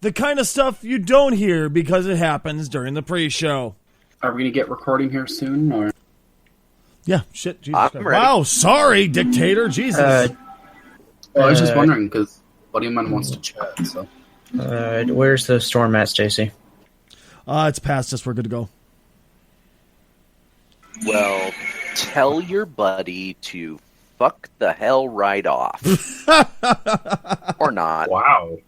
The kind of stuff you don't hear because it happens during the pre-show. Are we going to get recording here soon? Or? Yeah, shit. Jesus. Wow, sorry, dictator. Jesus. I was just wondering, because Buddy Man wants to chat, so. Where's the storm at, Stacy? It's past us. We're good to go. Well, tell your buddy to fuck the hell right off. Or not. Wow.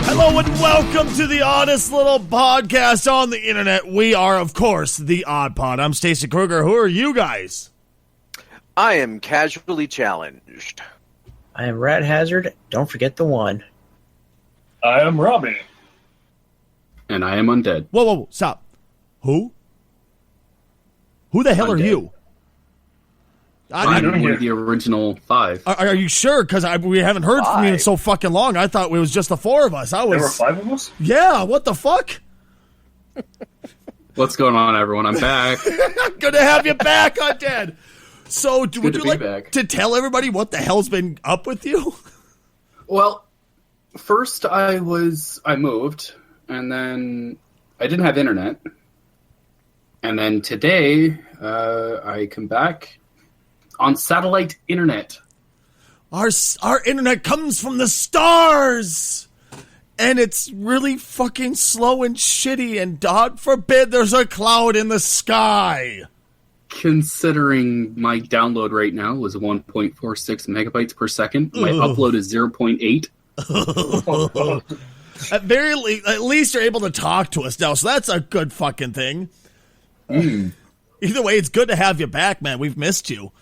Hello and welcome to the oddest little podcast on the internet. We are, of course, the Odd Pod. I'm Stacey Kruger. Who are you guys? I am casually challenged. I am Rat Hazard. Don't forget the one. I am Robbie. And I am Undead. Whoa, stop. Who? Who the hell Undead. are you? I'm one of the original 5. Are you sure? Because we haven't heard from you in so fucking long. I thought it was just the 4 of us. There were 5 of us? Yeah, what the fuck? What's going on, everyone? I'm back. Good to have you back, Undead. So, would you like back. to tell everybody what the hell's been up with you? Well, first I moved, and then I didn't have internet. And then today, I come back on satellite internet. Our internet comes from the stars, and it's really fucking slow and shitty, and God forbid there's a cloud in the sky. Considering my download right now was 1.46 megabytes per second, my upload is 0.8. At least you're able to talk to us now, so that's a good fucking thing. Either way, it's good to have you back, man. We've missed you.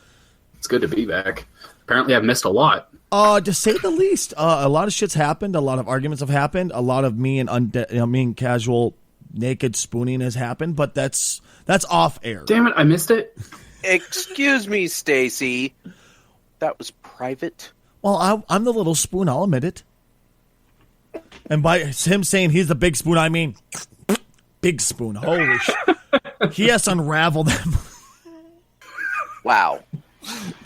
It's good to be back. Apparently I've missed a lot. To say the least, a lot of shit's happened. A lot of arguments have happened. A lot of me and casual naked spooning has happened, but that's off air. Damn it, I missed it. Excuse me, Stacy. That was private. Well, I'm the little spoon. I'll admit it. And by him saying he's the big spoon, I mean big spoon. Holy shit. He has to unravel them. Wow.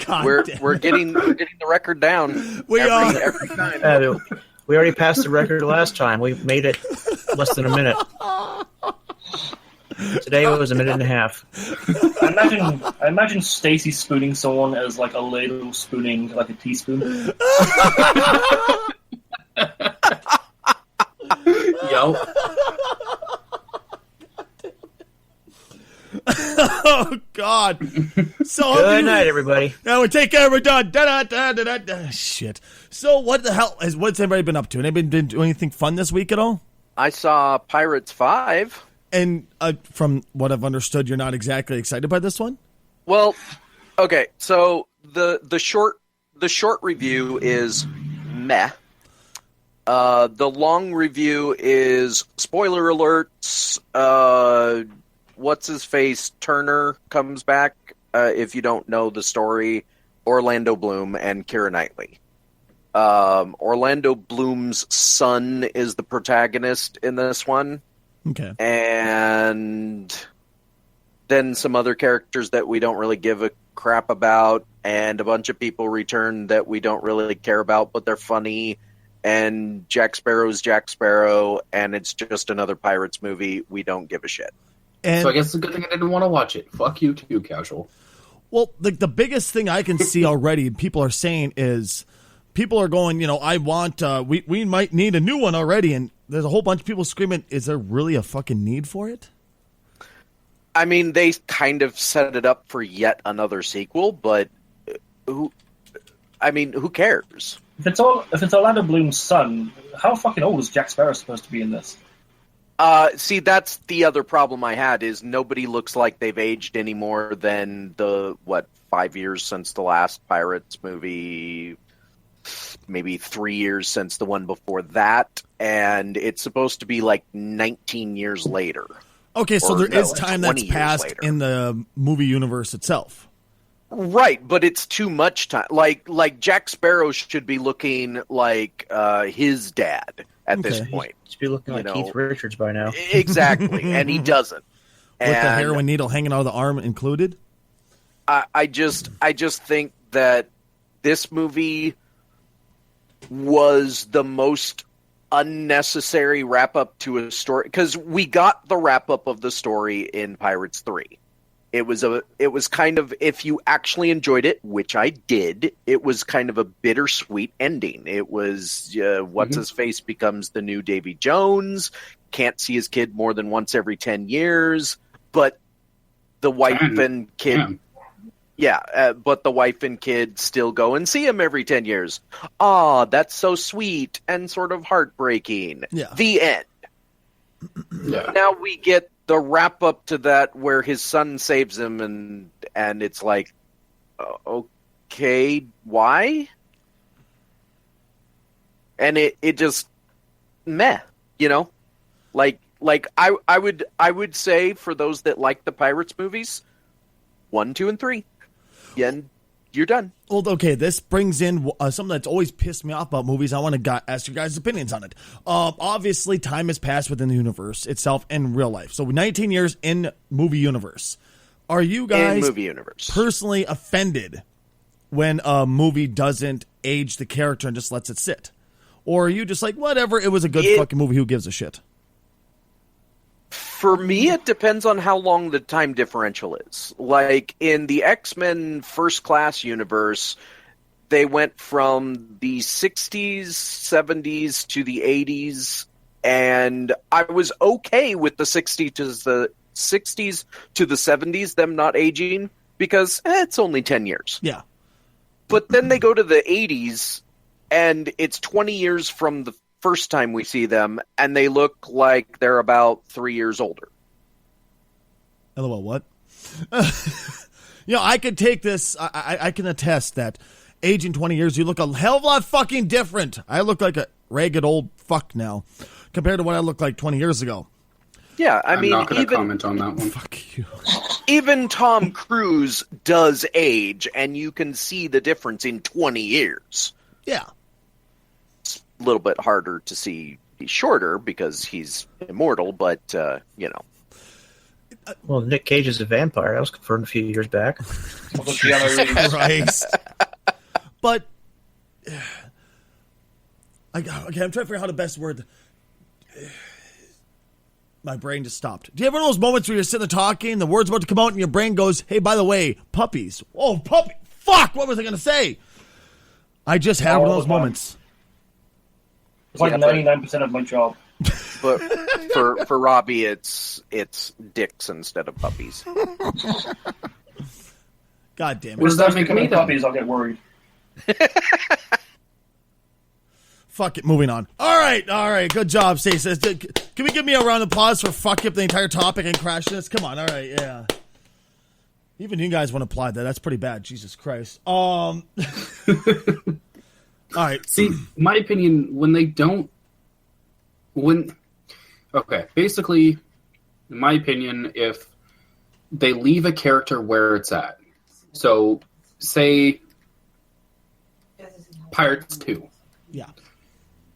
God We're getting the record down. We are every time. We already passed the record last time. We made it less than a minute. Today it was a minute and a half. I imagine Stacy spooning someone as like a ladle spooning like a teaspoon. Yo. Oh God! So Good night, everybody. Now we take care. We're done. Shit. So what's everybody been up to? Anybody been doing anything fun this week at all? I saw Pirates 5. And from what I've understood, you're not exactly excited by this one. Well, okay. So the short review is meh. The long review is spoiler alerts. What's his face? Turner comes back. If you don't know the story, Orlando Bloom and Keira Knightley. Orlando Bloom's son is the protagonist in this one. Okay. And then some other characters that we don't really give a crap about, and a bunch of people return that we don't really care about, but they're funny. And Jack Sparrow's Jack Sparrow, and it's just another Pirates movie. We don't give a shit. And, So I guess it's a good thing I didn't want to watch it. Fuck you too, casual. well, the biggest thing I can see already, people are saying is, people are going, I want, we might need a new one already, and there's a whole bunch of people screaming, is there really a fucking need for it? I mean, they kind of set it up for yet another sequel, but who cares? If it's Orlando Bloom's son, how fucking old is Jack Sparrow supposed to be in this? See, that's the other problem I had, is nobody looks like they've aged any more than 5 years since the last Pirates movie, maybe 3 years since the one before that, and it's supposed to be like 19 years later. Okay, so there is time that's 20 years passed later. in the movie universe itself. Right, but it's too much time. Like Jack Sparrow should be looking like his dad at this Okay. point. Should be looking like Keith Richards by now. Exactly, and he doesn't. With the And heroin needle hanging out of the arm included. I just think that this movie was the most unnecessary wrap up to a story, because we got the wrap up of the story in Pirates 3. It was kind of, if you actually enjoyed it, which I did, it was kind of a bittersweet ending. It was what's his face becomes the new Davy Jones, can't see his kid more than once every 10 years, but the wife and kid but the wife and kid still go and see him every 10 years. Ah, that's so sweet and sort of heartbreaking. Yeah. The end. Yeah. Now we get the wrap up to that where his son saves him, and it's like, okay, why? And it just meh, you know? Like I would say, for those that like the Pirates movies, 1, 2, and 3. Yeah, and you're done. Well, okay, this brings in something that's always pissed me off about movies. I want to ask you guys' opinions on it. Obviously, time has passed within the universe itself and real life. So 19 years in movie universe. Are you guys In movie universe. personally offended when a movie doesn't age the character and just lets it sit? Or are you just like, whatever, it was a good fucking movie, who gives a shit? For me, it depends on how long the time differential is. Like, in the X-Men First Class universe, they went from the 60s, 70s to the 80s, and I was okay with the 60s to the 70s, them not aging, because it's only 10 years. Yeah. But then they go to the 80s, and it's 20 years from the first time we see them, and they look like they're about 3 years older. LOL, what? I could take this. I can attest that aging 20 years, you look a hell of a lot fucking different. I look like a ragged old fuck now compared to what I looked like 20 years ago. Yeah, I mean, not going to even comment on that one. Fuck you. even Tom Cruise does age, and you can see the difference in 20 years. Yeah. It's a little bit harder to see. He's shorter because he's immortal, but, you know. Well, Nick Cage is a vampire. That was confirmed a few years back. Christ. But, okay, I'm trying to figure out how to best word. My brain just stopped. Do you have one of those moments where you're sitting there talking, the word's about to come out, and your brain goes, hey, by the way, puppies. Oh, puppy. Fuck, what was I going to say? I just had one of those moments. It's like 99% of my job. But for Robbie, it's dicks instead of puppies. God damn it. What does that make Becoming me then? puppies, I'll get worried. Fuck it, moving on. All right, good job, Stacey. Can we give me a round of applause for fucking up the entire topic and crashing this? Come on, all right, yeah. Even you guys want to applaud that. That's pretty bad, Jesus Christ. All right. See, my opinion, basically, in my opinion, if they leave a character where it's at, so say Pirates 2. Yeah.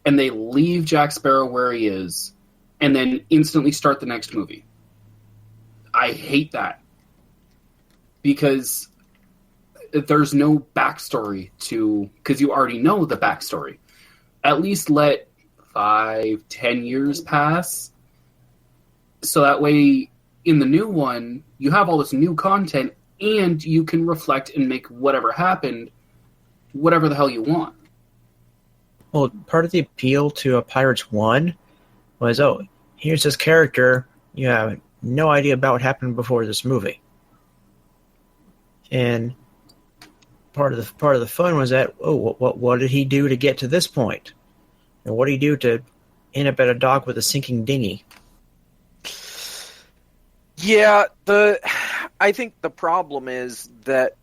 And they leave Jack Sparrow where he is, and then instantly start the next movie. I hate that. Because there's no backstory because you already know the backstory. At least let 5-10 years pass. So that way, in the new one, you have all this new content, and you can reflect and make whatever happened, whatever the hell you want. Well, part of the appeal to a Pirates 1 was, here's this character. You have no idea about what happened before this movie. And part of the fun was that, what did he do to get to this point? And what did he do to end up at a dock with a sinking dinghy? Yeah, I think the problem is that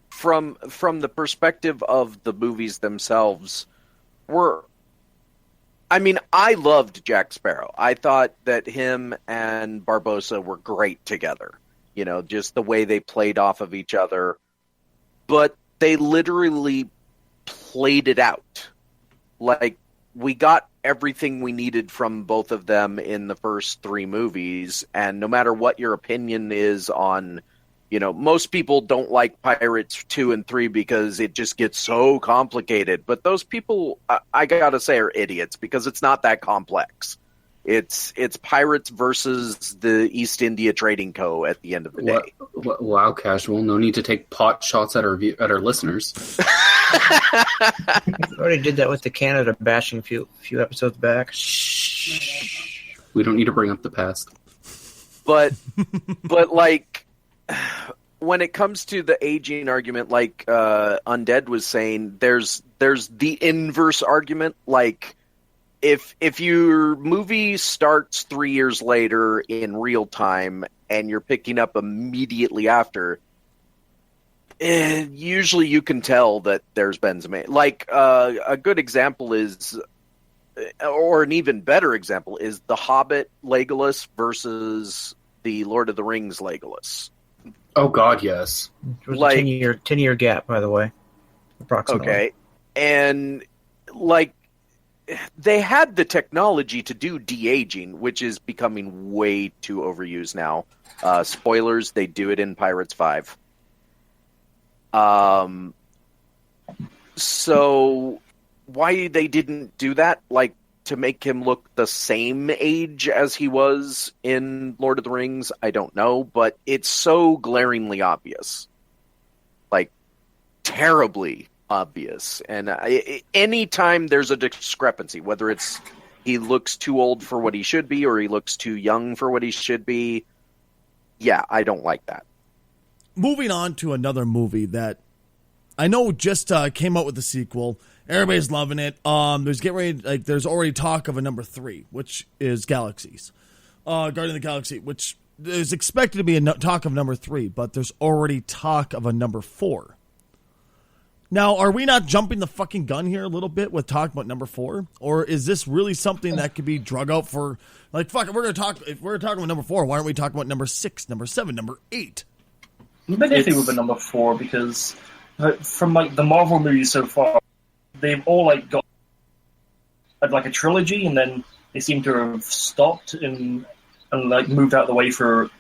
from the perspective of the movies themselves, I loved Jack Sparrow. I thought that him and Barbossa were great together. just the way they played off of each other. But they literally played it out. Like, we got everything we needed from both of them in the first 3 movies, and no matter what your opinion is on, most people don't like Pirates 2 and 3 because it just gets so complicated. But those people, I gotta say, are idiots, because it's not that complex. It's Pirates versus the East India Trading Co. at the end of the day. Wow, casual. No need to take pot shots at our listeners. We already did that with the Canada bashing a few episodes back. Shh. We don't need to bring up the past. But like, when it comes to the aging argument, like Undead was saying, there's the inverse argument. Like, if your movie starts 3 years later in real time and you're picking up immediately after, usually you can tell that there's been some... Like, a good example is, or an even better example, is The Hobbit Legolas versus the Lord of the Rings Legolas. Oh, God, yes. It was a 10-year gap, by the way, approximately. Okay, and, like, they had the technology to do de-aging, which is becoming way too overused now. Spoilers, they do it in Pirates 5. So why they didn't do that, like, to make him look the same age as he was in Lord of the Rings, I don't know, but it's so glaringly obvious. Like, terribly obvious. And anytime there's a discrepancy, whether it's he looks too old for what he should be or he looks too young for what he should be, yeah, I don't like that. Moving on to another movie that I know just came out with the sequel. Everybody's loving it. There's already talk of a number 3, which is Galaxies. Guardian of the Galaxy, which is expected to be talk of number 3, but there's already talk of a number 4. Now, are we not jumping the fucking gun here a little bit with talking about number 4? Or is this really something that could be drug out for, like, fuck it, if we're talking about number 4, why aren't we talking about number 6, number 7, number 8? I'm definitely with a number 4 because from like the Marvel movies so far, they've all like got like a trilogy, and then they seem to have stopped and like moved out of the way for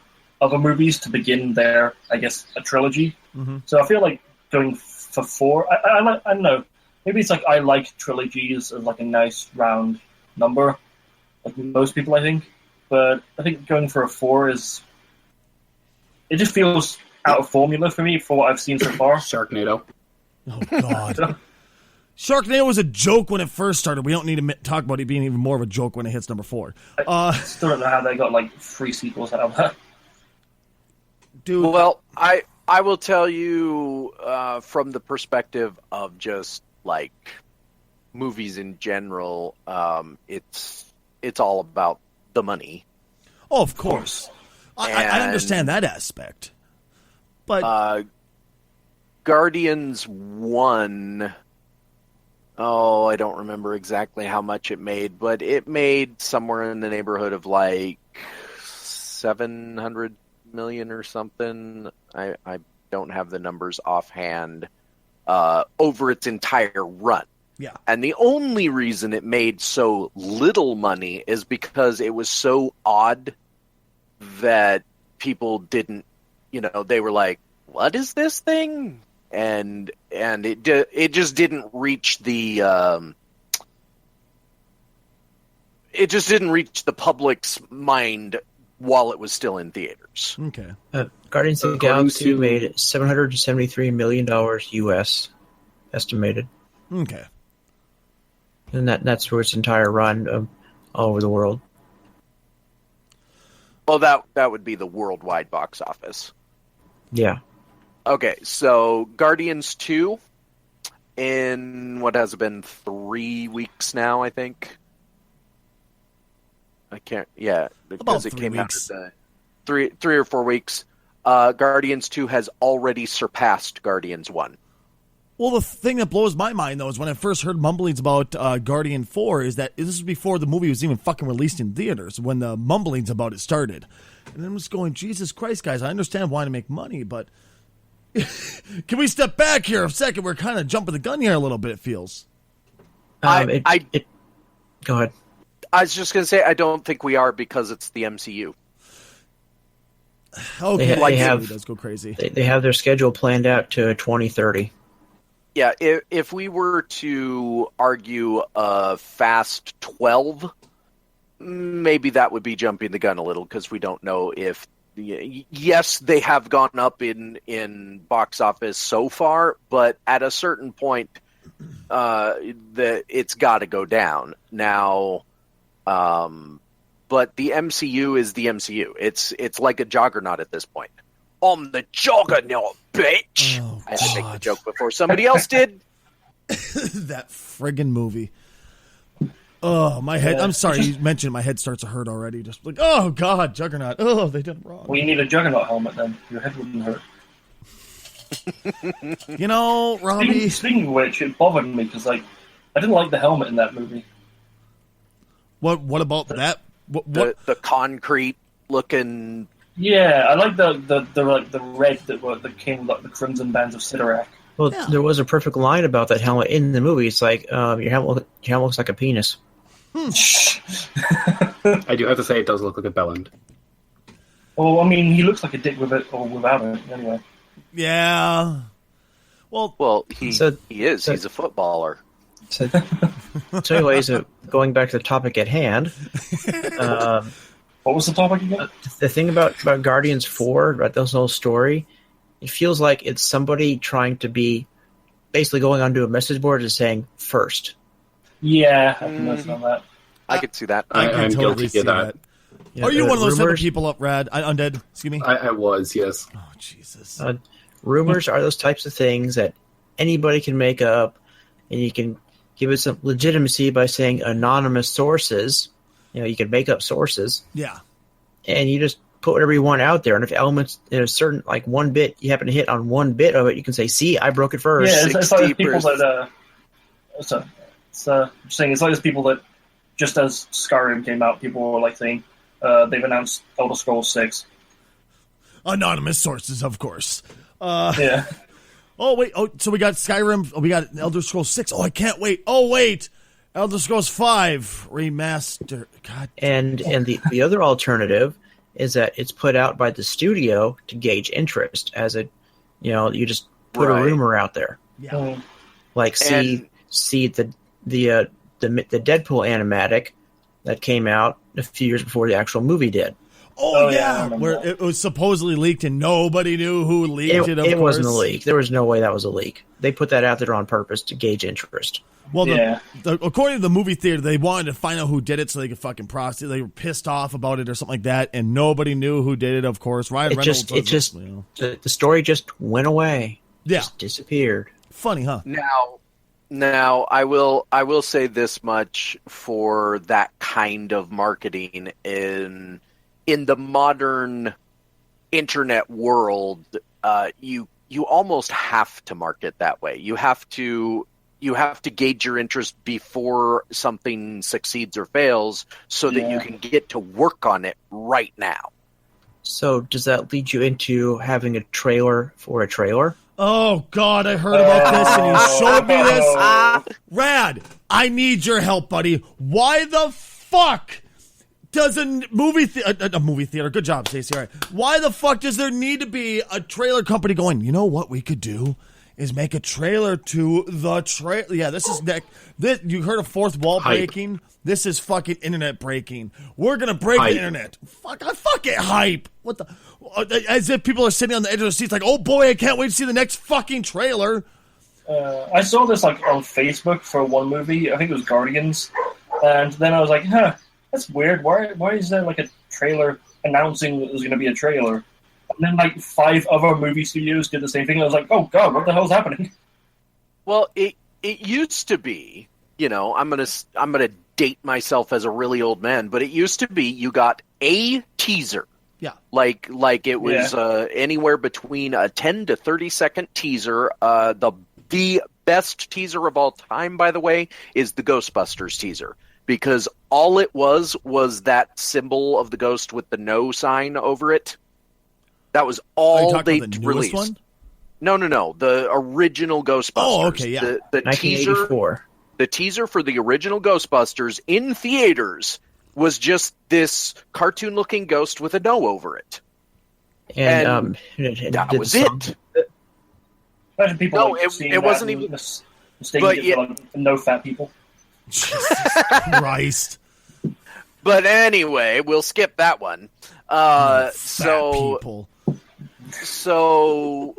other movies to begin their, I guess, a trilogy. Mm-hmm. So I feel like going for 4, I don't know. Maybe it's like I like trilogies as like a nice round number, like most people, I think. But I think going for a 4 it just feels out of formula for me for what I've seen so far. Sharknado. Oh, God. Sharknado was a joke when it first started. We don't need to talk about it being even more of a joke when it hits number 4. I still don't know how they got like 3 sequels out of that. Dude. Well, I will tell you from the perspective of just like movies in general, it's all about the money. Oh, of course. I understand that aspect. But Guardians 1, I don't remember exactly how much it made, but it made somewhere in the neighborhood of like 700 million or something. I don't have the numbers offhand over its entire run. Yeah. And the only reason it made so little money is because it was so odd that people didn't, they were like, what is this thing? And it just didn't reach the public's mind while it was still in theaters. Okay. Guardians of the Galaxy made $773 million US estimated. Okay. And that's for its entire run all over the world. Well, that would be the worldwide box office. Yeah. Okay, so Guardians 2 in what has it been 3 weeks now, I think. I can't. Yeah, because it came out at 3 or 4 weeks. Guardians 2 has already surpassed Guardians 1. Well, the thing that blows my mind, though, is when I first heard mumblings about Guardian 4, is that this was before the movie was even fucking released in theaters, when the mumblings about it started. And I'm just going, Jesus Christ, guys, I understand wanting to make money, but can we step back here a second? We're kind of jumping the gun here a little bit, it feels. Go ahead. I was just going to say, I don't think we are because it's the MCU. Okay, They have- it does go crazy. They have their schedule planned out to 2030. Yeah, if we were to argue a Fast 12, maybe that would be jumping the gun a little because we don't know if... Yes, they have gone up in box office so far, but at a certain point, it's got to go down. Now, but the MCU is the MCU. It's like a juggernaut at this point. I'm the juggernaut, bitch! Oh, I had to make the God. joke before somebody else did. That friggin' movie. Oh, my head. I'm sorry, you mentioned it, my head starts to hurt already. Just like, oh, God, Juggernaut. Oh, they did it wrong. Well, you need a Juggernaut helmet then. Your head wouldn't hurt. You know, Robbie. Speaking of which, it bothered me because I didn't like the helmet in that movie. What about that? What? The concrete looking. Yeah, I like the red that came with the crimson bands of Sidorak. Well, Yeah. there was a perfect line about that helmet in the movie. It's like, your helmet looks like a penis. I do have to say it does look like a bellend. Well, I mean, he looks like a dick with it or without it. Anyway. Yeah. Well, he is. He's a footballer. So, anyways, going back to the topic at hand, What was the topic again? the thing about Guardians 4, about this whole story, it feels like it's somebody trying to be basically going onto a message board and saying first. Yeah, I can understand that. I could see that. I'm guilty see of that. Yeah, Are you one of those type of rumors? people up, Rad? Undead? Excuse me? I was, yes. Oh, Jesus. Rumors are those types of things that anybody can make up, and you can give it some legitimacy by saying anonymous sources. You can make up sources, Yeah. Mm. and you just put whatever you want out there. And if elements in a certain, like one bit, you happen to hit on one bit of it, you can say, "See, I broke it first." Yeah, it's like those people 60%. that. Saying it's like those people that just as Skyrim came out, people were like saying they've announced Elder Scrolls 6. Anonymous sources, of course. Yeah. Oh, wait. Oh, so we got Skyrim. Oh, we got Elder Scrolls 6. Oh, I can't wait. Oh, wait. Elder Scrolls 5 remaster. God. And the other alternative is that it's put out by the studio to gauge interest, as you just put Right. a rumor out there, Yeah. Mm. like see the Deadpool animatic that came out a few years before the actual movie did. Oh, Oh, yeah, I yeah. remember Where that. it was supposedly leaked and nobody knew who leaked it, of It course. wasn't a leak. There was no way that was a leak. They put that out there on purpose to gauge interest. Well, Yeah. according to the movie theater, they wanted to find out who did it so they could fucking prosecute. They were pissed off about it or something like that, and nobody knew who did it, of course. Ryan Reynolds was, The story just went away. yeah. Just disappeared. Funny, huh? Now, I will say this much for that kind of marketing in the modern internet world. You almost have to market that way. You have to gauge your interest before something succeeds or fails, so that you can get to work on it right now. So does that lead you into having a trailer for a trailer? Oh, God, I heard about this, and you showed me this. Rad, I need your help, buddy. Why the fuck does a movie theater, good job, Stacey, all right. Why the fuck does there need to be a trailer company going, you know what we could do is make a trailer to the trailer. Yeah, this is this. You heard of fourth wall breaking? This is fucking internet breaking. We're gonna break the internet. Fuck it, hype. What the? As if people are sitting on the edge of their seats, like, oh boy, I can't wait to see the next fucking trailer. I saw this on Facebook for one movie. I think it was Guardians, and then I was like, "Huh, that's weird. Why is there a trailer announcing that there's going to be a trailer?" And then 5 other movie studios did the same thing. I was like, "Oh God, what the hell's happening?" Well, it used to be, I'm gonna date myself as a really old man, but it used to be you got a teaser. Yeah. Like it was anywhere between a 10 to 30 second teaser. The The best teaser of all time, by the way, is the Ghostbusters teaser. Because all it was that symbol of the ghost with the no sign over it. That was all they released. One? No. The original Ghostbusters. Oh, okay, yeah. The teaser for the original Ghostbusters in theaters was just this cartoon-looking ghost with a no over it. And that was it. Imagine people no, it wasn't even mistaking it for like no fat people. Jesus Christ. But anyway, we'll skip that one. People. So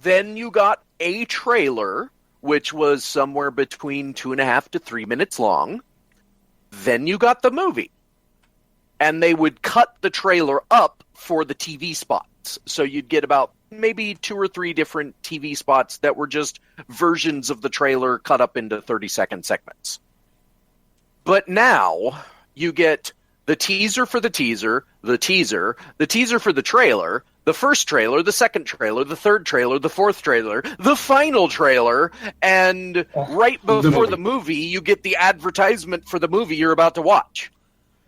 then you got a trailer, which was somewhere between 2.5 to 3 minutes long. Then you got the movie. And they would cut the trailer up for the TV spots. So you'd get about maybe 2 or 3 different TV spots that were just versions of the trailer cut up into 30-second segments. But now you get the teaser for the teaser, the teaser for the trailer, the first trailer, the second trailer, the third trailer, the fourth trailer, the final trailer, and right before the movie, you get the advertisement for the movie you're about to watch.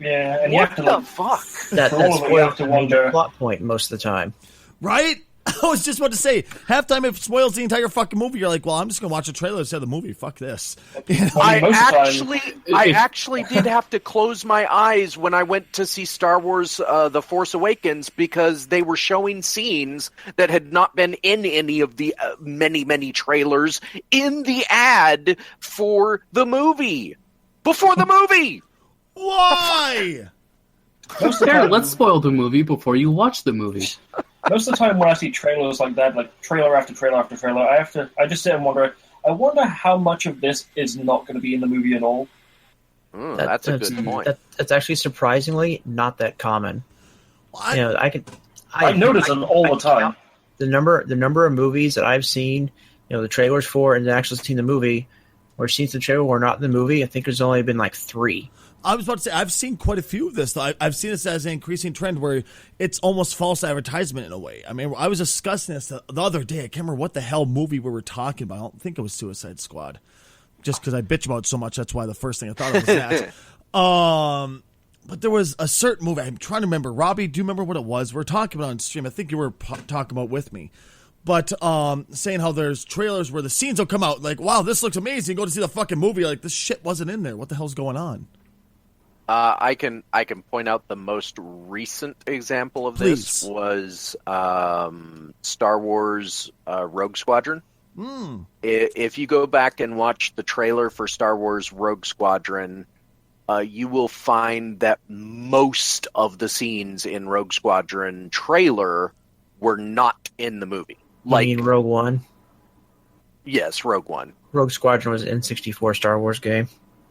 Yeah, and what the fuck? That's the plot point most of the time. Right? I was just about to say, halftime it spoils the entire fucking movie. You're like, well, I'm just going to watch a trailer instead of the movie. Fuck this. You know? I actually did have to close my eyes when I went to see Star Wars The Force Awakens because they were showing scenes that had not been in any of the many, many trailers in the ad for the movie. Before the movie! Why? Let's spoil the movie before you watch the movie. Most of the time when I see trailers like that, like trailer after trailer after trailer, I just sit and wonder, how much of this is not going to be in the movie at all. That's a good point. That's actually surprisingly not that common. What? You know, I notice it all the time. The number of movies that I've seen, you know, the trailers for, and actually seen the movie, or seen the trailer or not in the movie, I think there's only been like 3. I was about to say, I've seen quite a few of this, though. I've seen this as an increasing trend where it's almost false advertisement in a way. I mean, I was discussing this the other day. I can't remember what the hell movie we were talking about. I don't think it was Suicide Squad. Just because I bitch about it so much, that's why the first thing I thought of was that. But there was a certain movie. I'm trying to remember. Robbie, do you remember what it was? We were talking about it on stream. I think you were talking about with me. But saying how there's trailers where the scenes will come out like, wow, this looks amazing. Go to see the fucking movie. Like, this shit wasn't in there. What the hell's going on? I can point out the most recent example of this was Star Wars Rogue Squadron. If you go back and watch the trailer for Star Wars Rogue Squadron, you will find that most of the scenes in Rogue Squadron trailer were not in the movie. You mean Rogue One? Yes, Rogue One. Rogue Squadron was an N64 Star Wars game.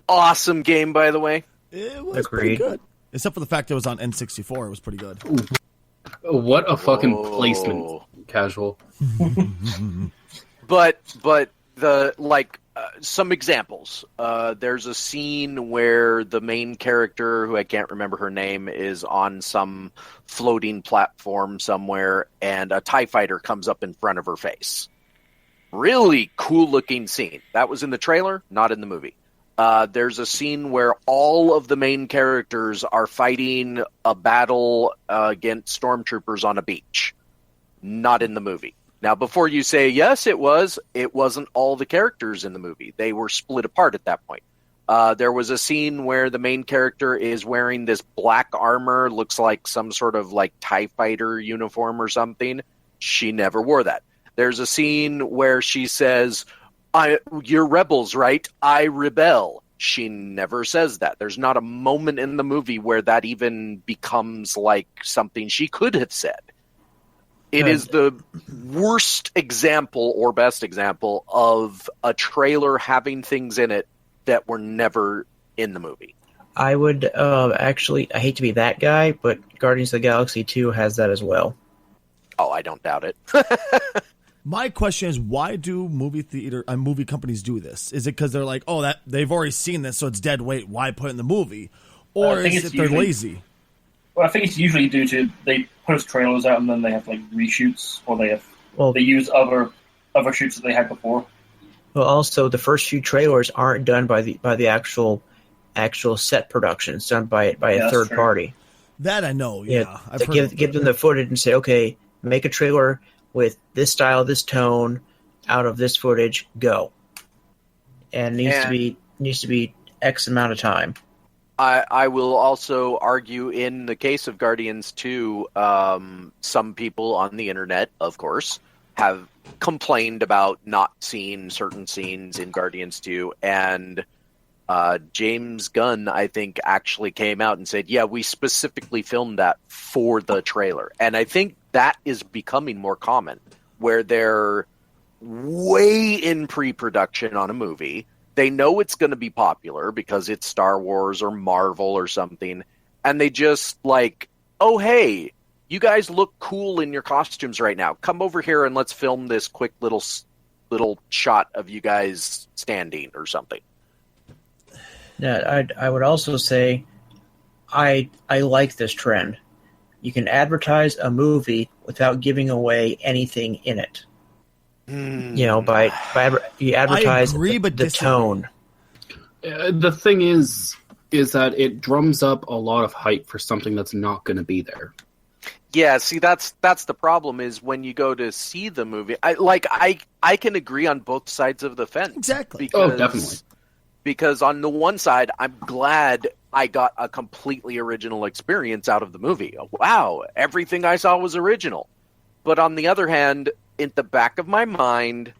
Awesome game, by the way. It was pretty good. Except for the fact that it was on N64. It was pretty good. What a fucking placement, Casual. But some examples. There's a scene where the main character, who I can't remember her name, is on some floating platform somewhere, and a TIE fighter comes up in front of her face. Really cool looking scene. That was in the trailer, not in the movie. There's a scene where all of the main characters are fighting a battle against stormtroopers on a beach. Not in the movie. Now, before you say, yes, it wasn't all the characters in the movie. They were split apart at that point. There was a scene where the main character is wearing this black armor, looks like some sort of like TIE fighter uniform or something. She never wore that. There's a scene where she says, you're rebels, right? I rebel. She never says that. There's not a moment in the movie where that even becomes like something she could have said. It is the worst example or best example of a trailer having things in it that were never in the movie. I would actually, I hate to be that guy, but Guardians of the Galaxy 2 has that as well. Oh, I don't doubt it. My question is, why do movie companies do this? Is it because they're like, that they've already seen this, so it's dead weight, why put it in the movie? Or is it they're lazy? Well, I think it's usually due to they post trailers out and then they have like reshoots, or they use other shoots that they had before. Well, also the first few trailers aren't done by the actual set production. It's done by a that's third true. party. That I know. Yeah, I've to heard give them the footage and say, okay, make a trailer with this style, this tone, out of this footage, go. And it needs to be X amount of time. I will also argue in the case of Guardians 2, some people on the internet, of course, have complained about not seeing certain scenes in Guardians 2, and James Gunn, I think, actually came out and said, yeah, we specifically filmed that for the trailer. And I think that is becoming more common, where they're way in pre-production on a movie. They know it's going to be popular because it's Star Wars or Marvel or something, and they just like, oh, hey, you guys look cool in your costumes right now. Come over here and let's film this quick little shot of you guys standing or something. Yeah, I would also say I like this trend. You can advertise a movie without giving away anything in it. You know, you advertise I agree, but the tone. The thing is that it drums up a lot of hype for something that's not going to be there. Yeah, see, that's the problem is when you go to see the movie. I can agree on both sides of the fence. Exactly. Definitely. Because on the one side, I'm glad I got a completely original experience out of the movie. Wow, everything I saw was original. But on the other hand, in the back of my mind,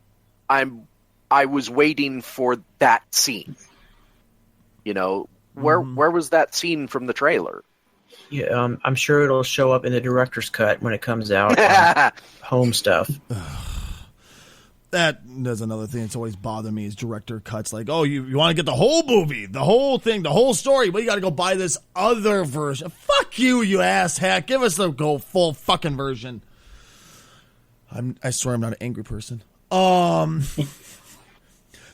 I was waiting for that scene. You know, where was that scene from the trailer? Yeah, I'm sure it'll show up in the director's cut when it comes out on home stuff. There's another thing that's always bothered me is director cuts. Like, oh, you want to get the whole movie, the whole thing, the whole story, but you got to go buy this other version. Fuck you, you asshat. Give us the full fucking version. I swear I'm not an angry person.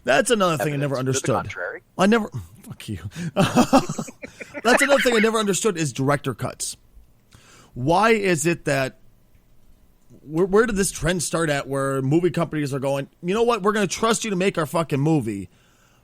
That's another thing I never understood. Fuck you. That's another thing I never understood is director cuts. Why is it that where did this trend start at where movie companies are going, you know what, we're going to trust you to make our fucking movie,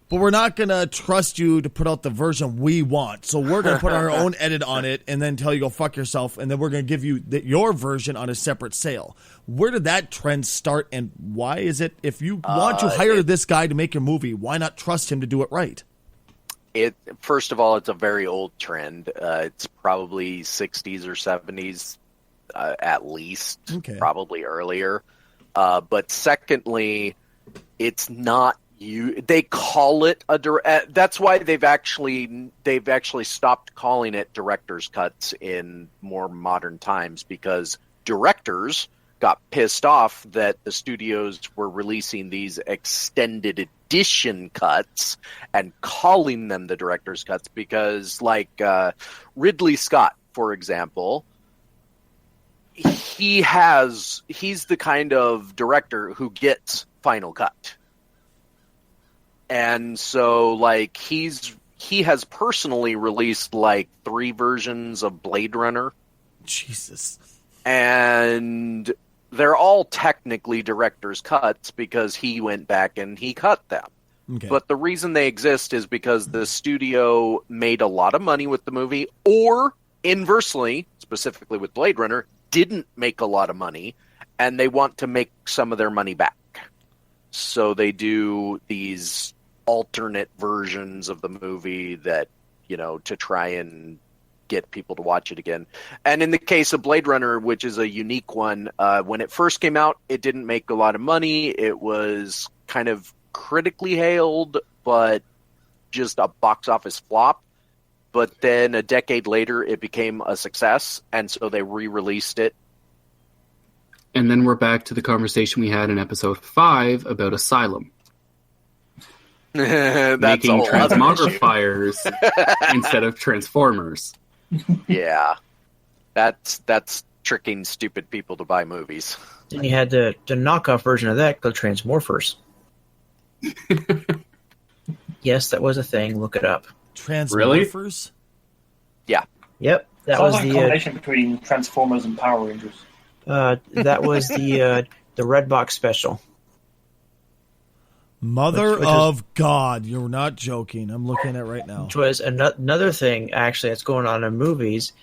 but we're not going to trust you to put out the version we want. So we're going to put our own edit on it and then tell you go fuck yourself, and then we're going to give you your version on a separate sale. Where did that trend start, and why is it, if you want to hire this guy to make your movie, why not trust him to do it right? First of all, it's a very old trend. It's probably 60s or 70s. At least, probably earlier. But secondly, it's not you. They call it a direct. That's why they've actually stopped calling it director's cuts in more modern times, because directors got pissed off that the studios were releasing these extended edition cuts and calling them the director's cuts, because like Ridley Scott, for example, he's the kind of director who gets final cut. And so like he has personally released like 3 versions of Blade Runner. Jesus. And they're all technically director's cuts because he went back and he cut them. Okay. But the reason they exist is because the studio made a lot of money with the movie, or inversely, specifically with Blade Runner, didn't make a lot of money, and they want to make some of their money back. So they do these alternate versions of the movie that, you know, to try and get people to watch it again. And in the case of Blade Runner, which is a unique one, when it first came out, it didn't make a lot of money. It was kind of critically hailed, but just a box office flop. But then a decade later, it became a success, and so they re-released it. And then we're back to the conversation we had in episode 5 about Asylum. Making transmogrifiers instead of Transformers. Yeah. That's tricking stupid people to buy movies. Then you had the knockoff version of that called Transmorphers. Yes, that was a thing. Look it up. Transmorphers? Really? Yeah. Yep. That Sounds was like the a combination between Transformers and Power Rangers. That was the Redbox special. Mother of God, you're not joking. I'm looking at it right now. Which was another thing, actually, that's going on in movies,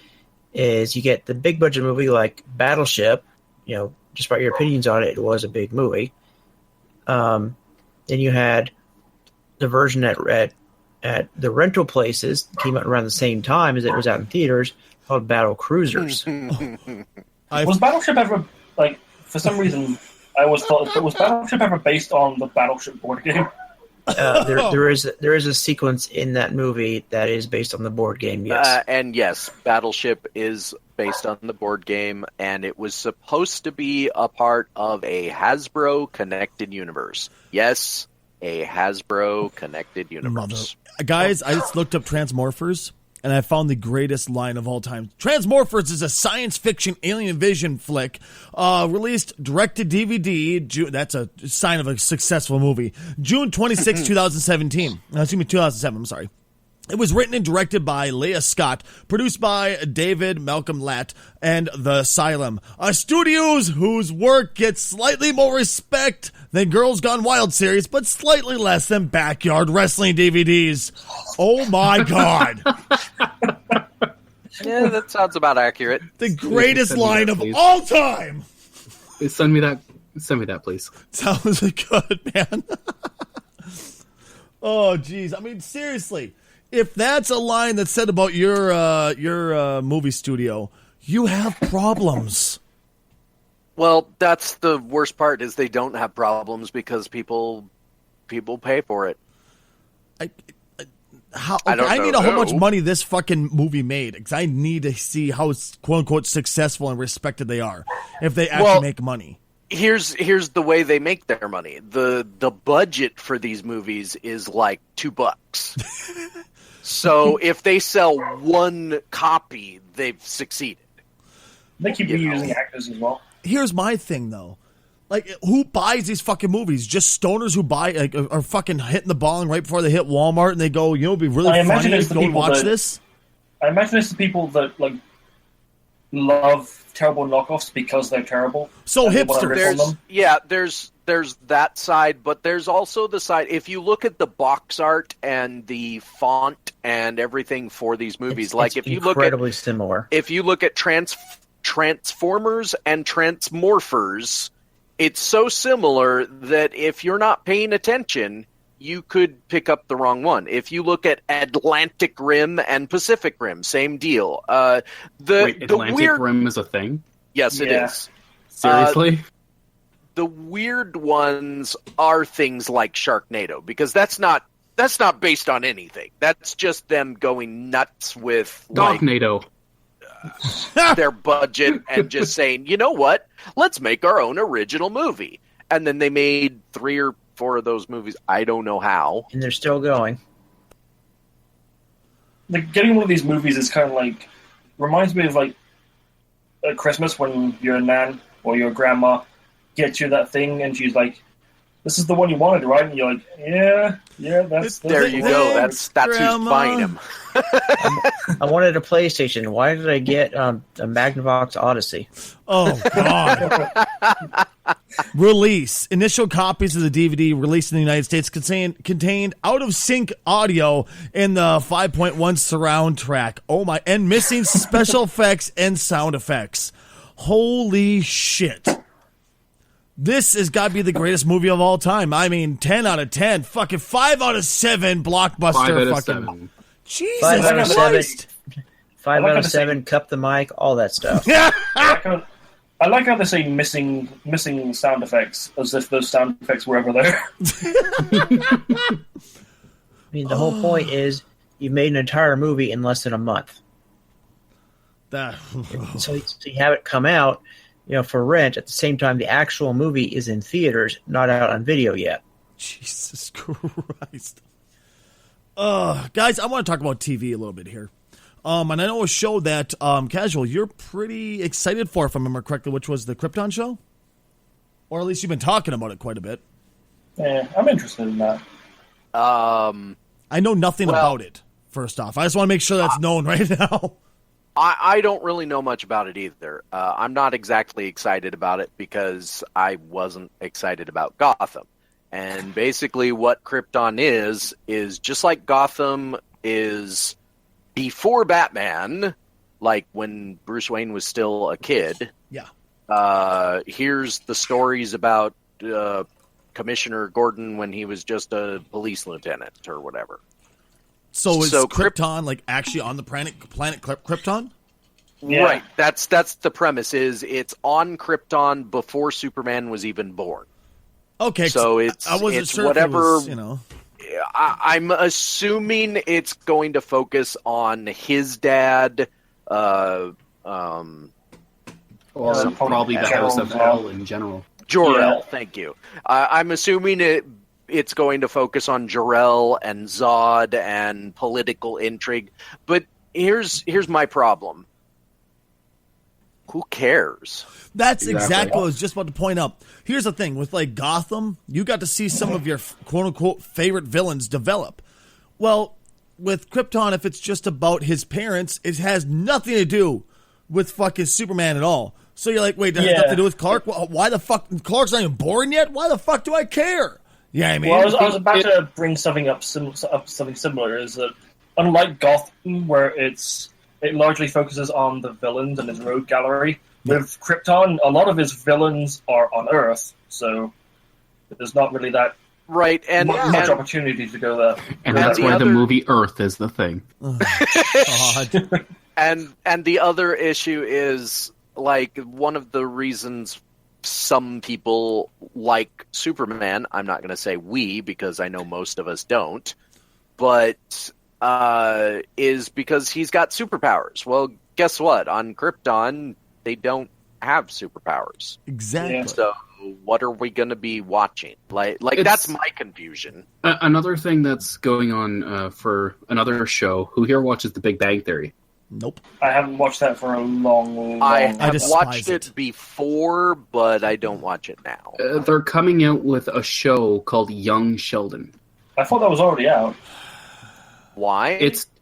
is you get the big budget movie like Battleship. You know, just about your opinions on it, it was a big movie. Then you had the version at the rental places, came out around the same time as it was out in theaters, called Battle Cruisers. Was Battleship ever, like, for some reason, I always thought, was Battleship ever based on the Battleship board game? There is a sequence in that movie that is based on the board game, yes. And yes, Battleship is based on the board game, and it was supposed to be a part of a Hasbro connected universe. Yes, a Hasbro connected universe. Guys, I just looked up Transmorphers, and I found the greatest line of all time. Transmorphers is a science fiction alien invasion flick released direct to DVD. That's a sign of a successful movie. June 26, 2017. Excuse me, 2007, I'm sorry. It was written and directed by Leah Scott, produced by David Malcolm Latt and The Asylum, studios whose work gets slightly more respect than Girls Gone Wild series, but slightly less than Backyard Wrestling DVDs. Oh my God. Yeah, that sounds about accurate. The greatest line of all time. Send me that, please. Sounds good, man. Oh, geez. I mean, seriously. If that's a line that's said about your movie studio, you have problems. Well, that's the worst part, is they don't have problems because people pay for it. I don't need know how who. much money this fucking movie made, because I need to see how quote unquote successful and respected they are if they actually make money. Here's the way they make their money. The budget for these movies is like $2. So if they sell one copy, they've succeeded. They keep reusing actors as well. Here's my thing, though. Like, who buys these fucking movies? Just stoners who buy, like, are fucking hitting the bong right before they hit Walmart, and they go, you know, it'd be really funny if you go watch this? I imagine it's the people that, like, love terrible knockoffs because they're terrible. So hipsters. There's that side, but there's also the side, if you look at the box art and the font and everything for these movies, if you look at similar. If you look at Transformers and Transmorphers, it's so similar that if you're not paying attention, you could pick up the wrong one. If you look at Atlantic Rim and Pacific Rim, same deal. Atlantic Rim is a thing? Yes, it is. Seriously? The weird ones are things like Sharknado, because that's not based on anything. That's just them going nuts with Dognado. Their budget and just saying, you know what? Let's make our own original movie. And then they made 3 or 4 of those movies. I don't know how. And they're still going. Like, getting one of these movies is kind of like, reminds me of like at Christmas when your nan or your grandma gets you that thing and she's like, this is the one you wanted, right? And you're like, yeah, that's there you go. That's who's buying them. I wanted a PlayStation. Why did I get a Magnavox Odyssey? Oh, God. Release. Initial copies of the DVD released in the United States contained out-of-sync audio in the 5.1 surround track. Oh, my. And missing special effects and sound effects. Holy shit. This has got to be the greatest movie of all time. I mean, 10 out of 10. Fucking 5 out of 7 blockbuster. 5 out of fucking 7. Jesus 5 out of 7. Christ. 5 out of 7. Cup the mic. All that stuff. I like how they say missing sound effects, as if those sound effects were ever there. I mean, the whole point is you've made an entire movie in less than a month. So you have it come out, for rent at the same time the actual movie is in theaters, not out on video yet. Jesus Christ. Guys, I want to talk about TV a little bit here. And I know a show that, Casual, you're pretty excited for, if I remember correctly, which was the Krypton show? Or at least you've been talking about it quite a bit. Yeah, I'm interested in that. I know nothing about it, first off. I just want to make sure that's known right now. I don't really know much about it either. I'm not exactly excited about it because I wasn't excited about Gotham. And basically what Krypton is just like Gotham is before Batman, like when Bruce Wayne was still a kid. Yeah. Here's the stories about Commissioner Gordon when he was just a police lieutenant or whatever. So is Krypton like actually on the planet Krypton? Yeah. Right. That's the premise. Is it's on Krypton before Superman was even born. Okay. So I wasn't it's sure whatever. If it was, I'm assuming it's going to focus on his dad. Or probably the House of L in general. Jor-El, Yeah. thank you. I'm assuming it's going to focus on Jor-El and Zod and political intrigue. But here's my problem. Who cares? That's Exactly. exactly what I was just about to point out. Here's the thing with like Gotham, you got to see some of your quote unquote favorite villains develop. Well, with Krypton, if it's just about his parents, it has nothing to do with fucking Superman at all. So you're like, wait, that has nothing to do with Clark? Why the fuck? Clark's not even born yet? Why the fuck do I care? Yeah, I mean, Well, I was about to bring something up something similar. Is that unlike Gotham, where it largely focuses on the villains and his rogue gallery, with Krypton, a lot of his villains are on Earth, so there's not really that Right, and much opportunity to go there. And that's the why the other- movie Earth is the thing. God. And the other issue is, like, one of the reasons some people like Superman, I'm not going to say we, because I know most of us don't, but is because he's got superpowers. Well, guess what? On Krypton, they don't have superpowers. Exactly. Yeah. So what are we going to be watching? Like It's- that's my confusion. Another thing that's going on for another show, who here watches The Big Bang Theory? Nope. I haven't watched that for a long I time. have despise watched it. it before, but I don't watch it now. They're coming out with a show called Young Sheldon. I thought that was already out. Why?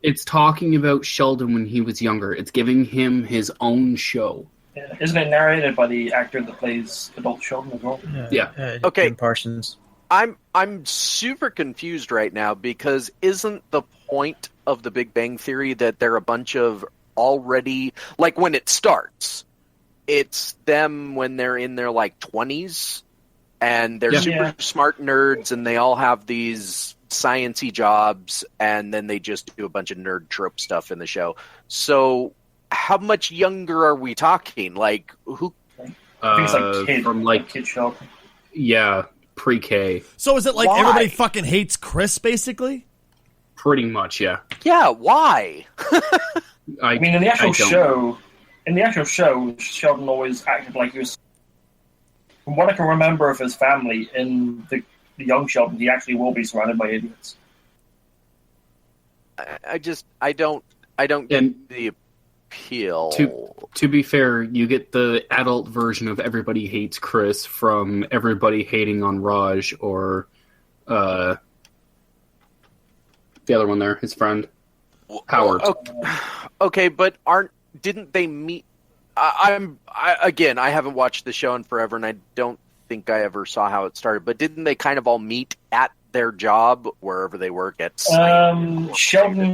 It's talking about Sheldon when he was younger. It's giving him his own show. Yeah. Isn't it narrated by the actor that plays Adult Sheldon as well? Yeah. Okay. Jim Parsons. I'm super confused right now because isn't the point of the Big Bang Theory that they're a bunch of already, like when it starts, it's them when they're in their like 20s and they're Yeah. super Yeah. smart nerds and they all have these science-y jobs and then they just do a bunch of nerd trope stuff in the show. So how much younger are we talking? Like who? I think it's like kid, from like Kid Sheldon. pre-K, So is it like Why? everybody fucking hates Chris, basically? pretty much. Yeah, Yeah, why? I mean, in the actual don't. show, Sheldon always acted like he was. From what I can remember of his family, in the young Sheldon, he actually will be surrounded by idiots. I don't get And the appeal. to be fair, you get the adult version of Everybody Hates Chris from Everybody Hating on Raj, or the other one there, his friend Howard. Okay, but didn't they meet? Again, I haven't watched the show in forever, and I don't think I ever saw how it started. But didn't they kind of all meet at their job wherever they work at? Sheldon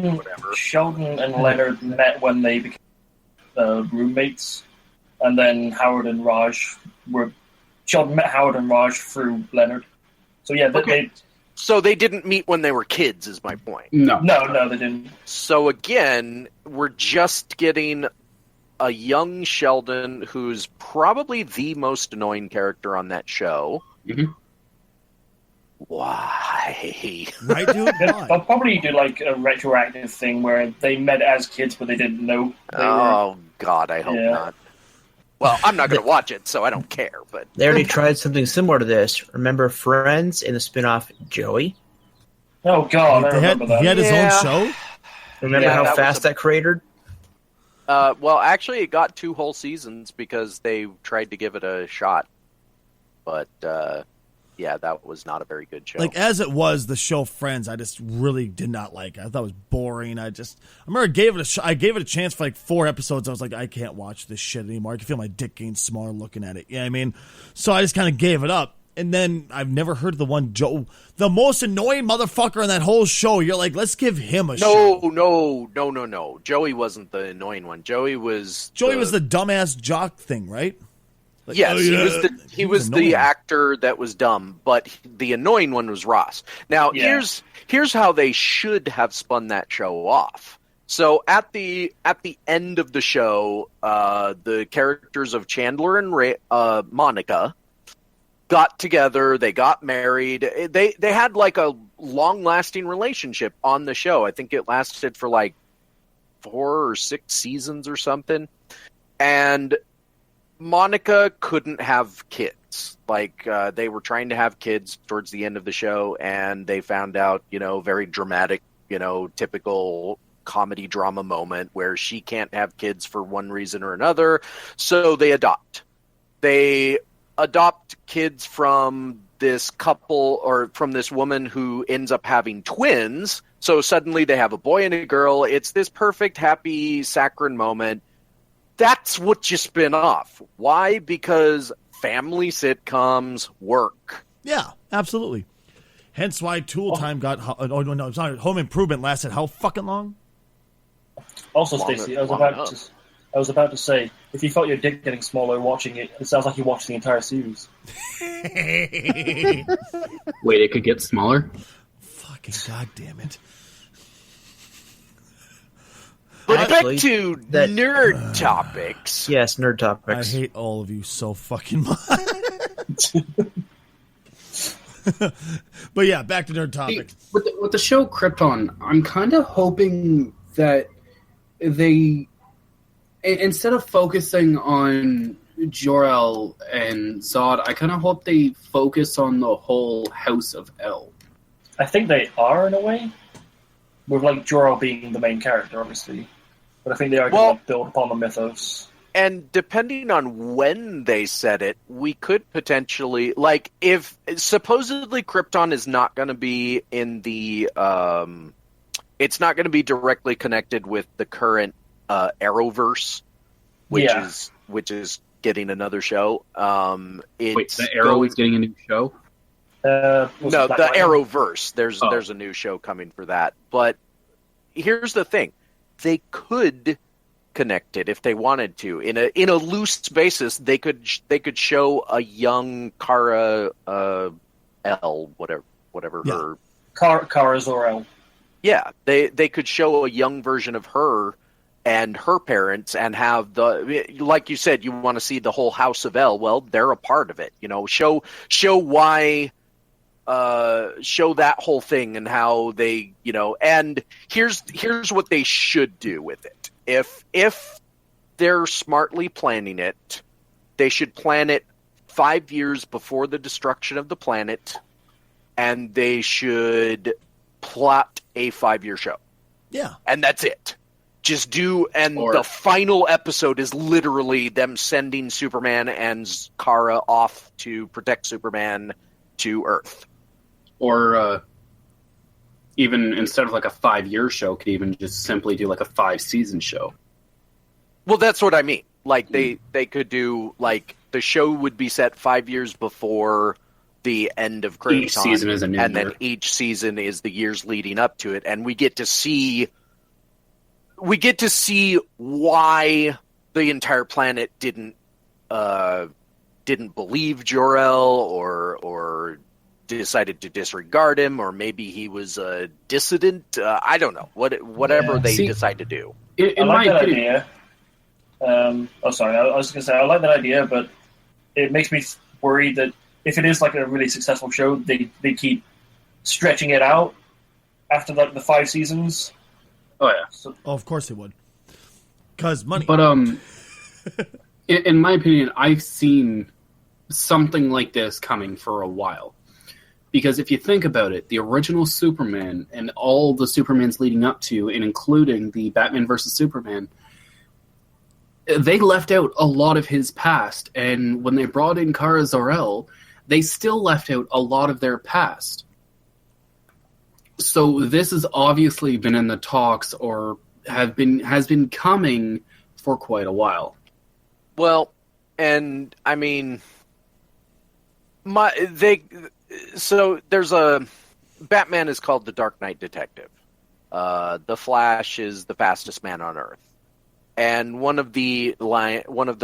and Leonard met when they became roommates, and then Howard and Raj were. Sheldon met Howard and Raj through Leonard. So yeah, Okay. So they didn't meet when they were kids, is my point. No, no, they didn't. So again, we're just getting a young Sheldon who's probably the most annoying character on that show. Mhm. Why? Right, dude? They'll Why? probably do like a retroactive thing where they met as kids, but they didn't know they were. Oh God, I hope Yeah. not. Well, I'm not going to watch it, so I don't care. But They already tried something similar to this. Remember Friends in the spin-off Joey? Oh God, I remember that. He had his Yeah. own show? Remember Yeah, how that was fast that cratered? well, actually, it got 2 whole seasons because they tried to give it a shot. But yeah, that was not a very good show. Like, as it was, the show Friends, I just really did not like it. I thought it was boring. I remember I gave it a chance for like 4 episodes. I was like, I can't watch this shit anymore. I can feel my dick getting smaller looking at it. You know what I mean? So I just kind of gave it up. And then I've never heard of the one Joe, the most annoying motherfucker in that whole show. You're like, let's give him a show. No. Joey wasn't the annoying one. Joey was the dumbass jock thing, right? Like, yes, he was the actor that was dumb, but the annoying one was Ross. Now, here's how they should have spun that show off. So at the end of the show, the characters of Chandler and Monica got together. They got married. They had like a long-lasting relationship on the show. I think it lasted for like 4 or 6 seasons or something. And Monica couldn't have kids. Like they were trying to have kids towards the end of the show, and they found out, very dramatic, typical comedy drama moment where she can't have kids for one reason or another. So they adopt kids from this couple or from this woman who ends up having twins. So suddenly they have a boy and a girl. It's this perfect, happy, saccharine moment. That's what you spin off. Why? Because family sitcoms work. Yeah, absolutely. Hence why Tool Time got... Home Improvement lasted how fucking long? Also, Stacey, I was about to say, if you felt your dick getting smaller watching it, it sounds like you watched the entire series. Wait, it could get smaller? Fucking goddamn it. But back to nerd topics. Yes, nerd topics. I hate all of you so fucking much. But yeah, back to nerd topics. With the show Krypton, I'm kind of hoping that they, instead of focusing on Jor-El and Zod, I kind of hope they focus on the whole House of El. I think they are, in a way, with like Jor-El being the main character, obviously. But I think they are going to build upon the mythos. And depending on when they said it, we could potentially, like, if supposedly Krypton is not going to be in the, it's not going to be directly connected with the current Arrowverse, which is getting another show. Wait, the Arrow is getting a new show? No, the Arrowverse. There's a new show coming for that. But here's the thing: they could connect it if they wanted to. In a loose basis, they could show a young Kara L, whatever her Kara Zor-El. Yeah, they could show a young version of her and her parents, and have like you said, you want to see the whole House of El. Well, they're a part of it. Show why. Show that whole thing and how they, and here's what they should do with it. If they're smartly planning it, they should plan it 5 years before the destruction of the planet, and they should plot a 5-year show. Yeah. And that's it. Just the final episode is literally them sending Superman and Kara off to protect Superman to Earth. Or even instead of like a 5-year show, could even just simply do like a 5-season show. Well, that's what I mean. Like they could do, like, the show would be set 5 years before the end of Krypton. Each season is a new year. Then each season is the years leading up to it, and we get to see why the entire planet didn't believe Jor-El or decided to disregard him, or maybe he was a dissident. I don't know. Whatever they decide to do. I like that idea. I was going to say, I like that idea, but it makes me worried that if it is like a really successful show, they keep stretching it out after the 5 seasons. Oh, yeah. Of course they would. Because money. But, in my opinion, I've seen something like this coming for a while. Because if you think about it, the original Superman and all the Supermans leading up to, and including the Batman vs. Superman, they left out a lot of his past. And when they brought in Kara Zor-El, they still left out a lot of their past. So this has obviously been in the talks or has been coming for quite a while. Well, and I mean, So there's a Batman is called the Dark Knight Detective. The Flash is the fastest man on Earth, and one of the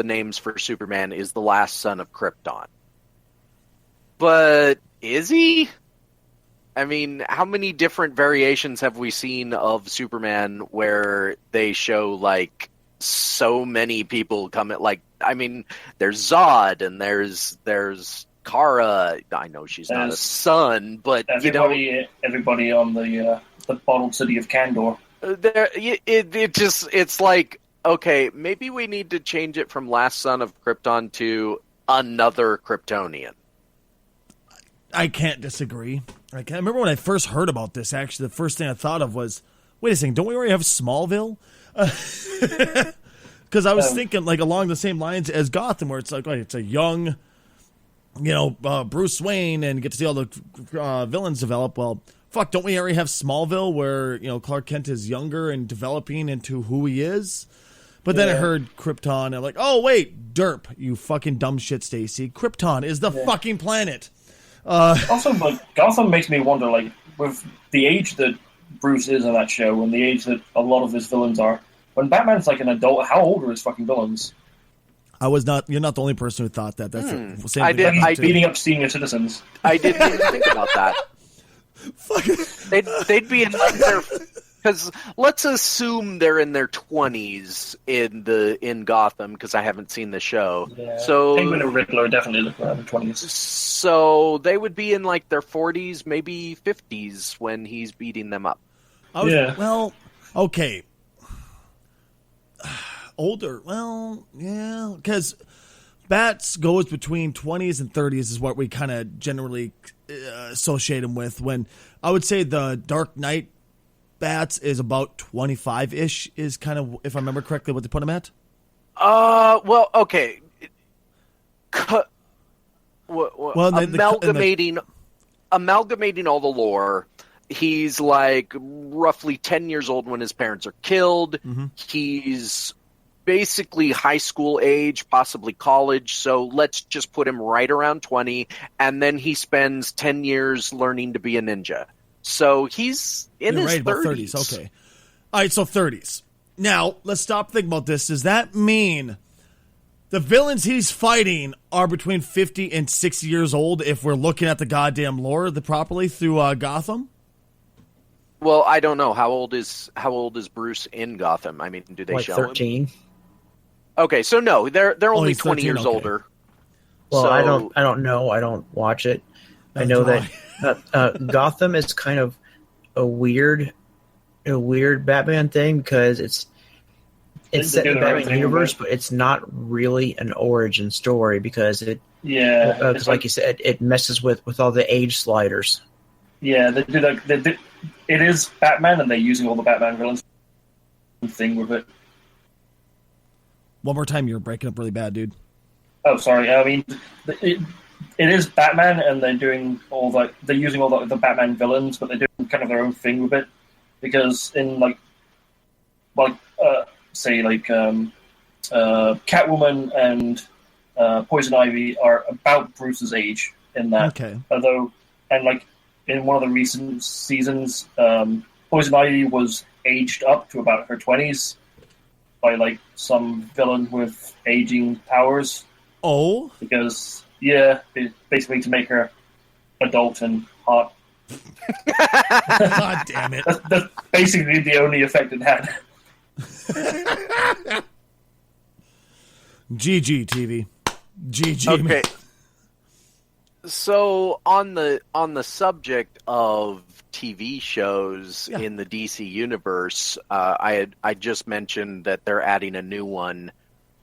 names for Superman is the last son of Krypton. But is he? I mean, how many different variations have we seen of Superman where they show like so many people come at there's Zod and there's Kara. I know she's not a son, but everybody on the bottled city of Kandor. It's like, okay, maybe we need to change it from last son of Krypton to another Kryptonian. I can't disagree. I remember when I first heard about this, actually, the first thing I thought of was, wait a second, don't we already have Smallville? Because I was thinking, like, along the same lines as Gotham, where it's like, it's a young, Bruce Wayne, and get to see all the villains develop. Well, fuck, don't we already have Smallville, where, Clark Kent is younger and developing into who he is? But then I heard Krypton, and I'm like, oh, wait, derp, you fucking dumb shit, Stacy. Krypton is the fucking planet. Also, Gotham makes me wonder, with the age that Bruce is in that show and the age that a lot of his villains are, when Batman's like an adult, how old are his fucking villains? You're not the only person who thought that. That's the same I thing. He's beating up senior citizens. I didn't even think about that. They'd be in because let's assume they're in their 20s in Gotham, because I haven't seen the show. Yeah. So Penguin and Riddler definitely look around the 20s. So they would be in like their 40s, maybe 50s when he's beating them up. Well, okay. Older. Well, yeah, because Bats goes between 20s and 30s is what we kind of generally associate him with. When I would say the Dark Knight Bats is about 25-ish is kind of, if I remember correctly, what they put him at? Well, okay. Amalgamating all the lore, he's like roughly 10 years old when his parents are killed. Mm-hmm. He's basically high school age, possibly college, so let's just put him right around 20, and then he spends 10 years learning to be a ninja. So he's in his 30s. Okay. All right, so 30s. Now, let's stop thinking about this. Does that mean the villains he's fighting are between 50 and 60 years old if we're looking at the goddamn lore properly through Gotham? Well, I don't know. How old is Bruce in Gotham? I mean, do they show 13? him? Okay, so no, they're only 20 13, years older. Well, so... I don't know. I don't watch it. I know that Gotham is kind of a weird Batman thing because it's set in the Batman universe, but it's not really an origin story because because like you said, it messes with all the age sliders. Yeah, they do that. It is Batman, and they're using all the Batman villains thing with it. One more time, you're breaking up really bad, dude. Oh, sorry. I mean, it is Batman, and they're doing they're using all the Batman villains, but they're doing kind of their own thing with it. Because in Catwoman and Poison Ivy are about Bruce's age in that. Okay. In one of the recent seasons, Poison Ivy was aged up to about her 20s by some villain with aging powers. Oh. Because basically to make her adult and hot. God damn it. That's basically the only effect it had. GG TV. GG. Okay. Man. So on the subject of TV shows in the DC universe, I just mentioned that they're adding a new one.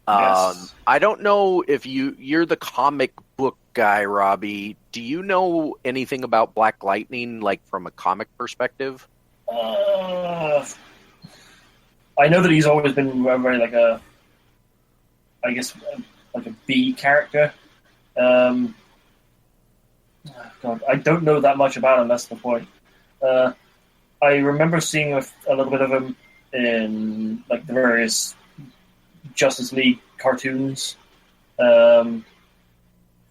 Yes. I don't know if you're the comic book guy, Robbie. Do you know anything about Black Lightning, from a comic perspective? I know that he's always been very a B character. God, I don't know that much about him. That's the point. I remember seeing a little bit of him in the various Justice League cartoons.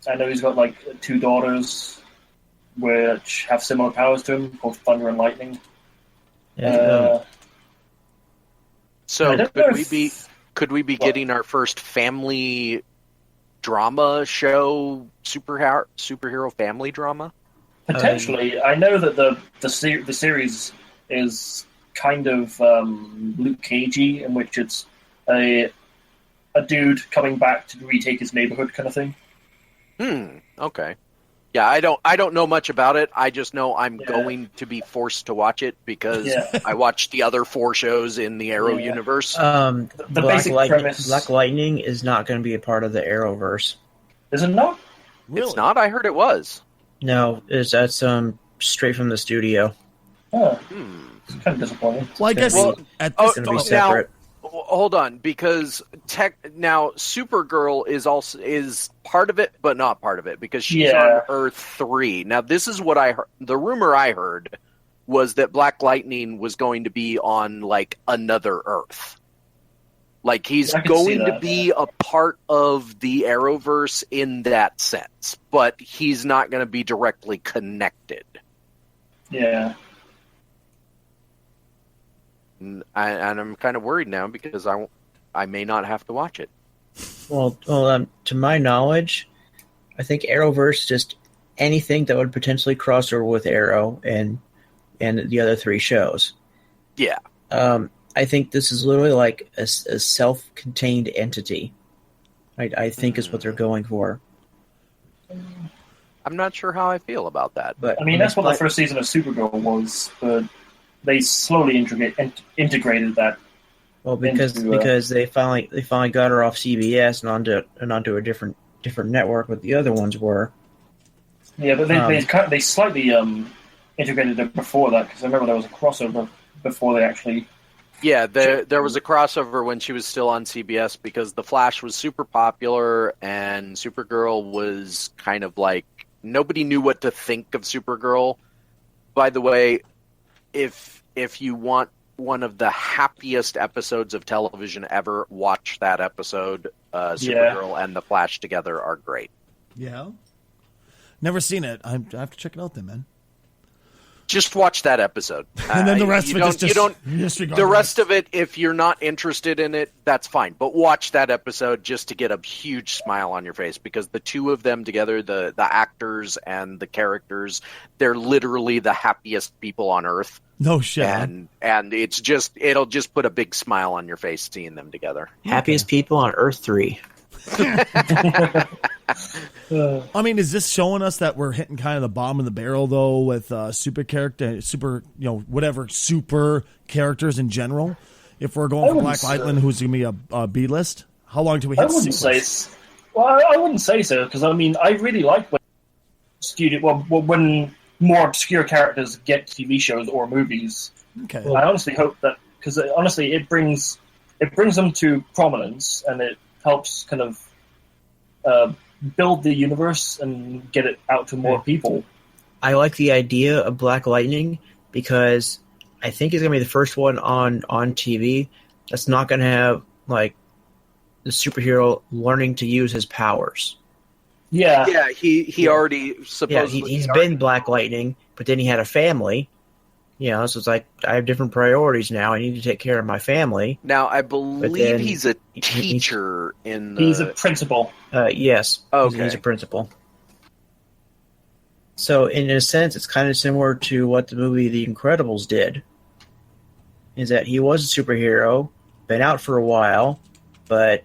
I know he's got like 2 daughters, which have similar powers to him, called Thunder and Lightning. Yeah, So I don't could know we if- be What? getting our first family drama show, superhero family drama? Potentially, I know that the series is kind of Luke Cagey, in which it's a dude coming back to retake his neighborhood kind of thing. Okay. Yeah, I don't know much about it. I just know I'm Yeah. going to be forced to watch it because Yeah. I watched the other 4 shows in the Arrow Yeah. universe. The basic premise Black Lightning is not going to be a part of the Arrowverse. is it not? Really? It's not. I heard it was. No, that's straight from the studio. Oh, it's kind of disappointing. Well, I guess Well, at oh, this It's going to be now- separate. Hold on, because now Supergirl is part of it, but not part of it because she's Yeah. on Earth 3. Now, this is what I heard. The rumor I heard was that Black Lightning was going to be on like another Earth. Like he's I can see going to that, be a part of the Arrowverse in that sense, but he's not going to be directly connected. Yeah. And I'm kind of worried now because I may not have to watch it. Well, to my knowledge, I think Arrowverse just anything that would potentially cross over with Arrow and the other 3 shows. Yeah. I think this is literally like a self-contained entity. I think is what they're going for. I'm not sure how I feel about that. But I mean, that's what the Black- first season of Supergirl was, but they slowly integrated that. Well, because they finally got her off CBS and onto a different network, what the other ones were. Yeah, but they slightly integrated it before that, because I remember there was a crossover before they actually. Yeah, there was a crossover when she was still on CBS because The Flash was super popular and Supergirl was kind of like nobody knew what to think of Supergirl. By the way, if you want one of the happiest episodes of television ever, watch that episode. Supergirl and The Flash together are great. Yeah. Never seen it. I have to check it out then, man. Just watch that episode. And then the rest you of it don't- you don't. disregard The rest of it, if you're not interested in it, that's fine. But watch that episode just to get a huge smile on your face because the 2 of them together, the actors and the characters, they're literally the happiest people on Earth. No shit. And it'll just put a big smile on your face seeing them together. Happiest people on Earth 3. I mean, is this showing us that we're hitting kind of the bottom of the barrel though with super characters in general? If we're going for Black Lightning, who's going to be a B list, how long do we I hit? wouldn't C-list? say. Well, I wouldn't say so, because I mean, I really like when more obscure characters get TV shows or movies. Okay. I honestly hope that, because honestly, it brings them to prominence, and it helps kind of build the universe and get it out to more people. I like the idea of Black Lightning because I think he's going to be the first one on TV that's not going to have like the superhero learning to use his powers. Yeah. Yeah, he already supposedly He's been Black Lightning, but then he had a family. You know, so it's like I have different priorities now. I need to take care of my family. Now I believe then he's a teacher in the. He's a principal. Yes. Okay. He's a principal. So in a sense, it's kind of similar to what the movie The Incredibles did. Is that he was a superhero, been out for a while, but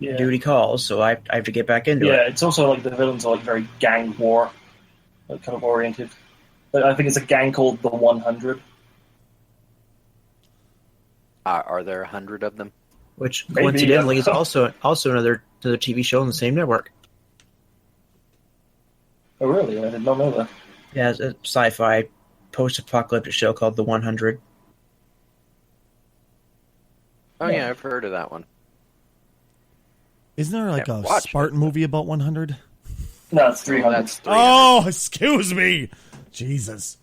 Yeah. duty calls, so I have to get back into Yeah, it. it's also like the villains are like very gang war kind of oriented. But I think it's a gang called the 100. Are there 100 of them? Which Maybe, coincidentally yeah. is also another TV show on the same network. Oh, really? I did not know that. Yeah, it's a sci-fi post-apocalyptic show called The 100. Oh Yeah. yeah, I've heard of that one. Isn't there like Never a watched Spartan movie about 100? No, it's 300. That's 300. Oh, excuse me. Jesus.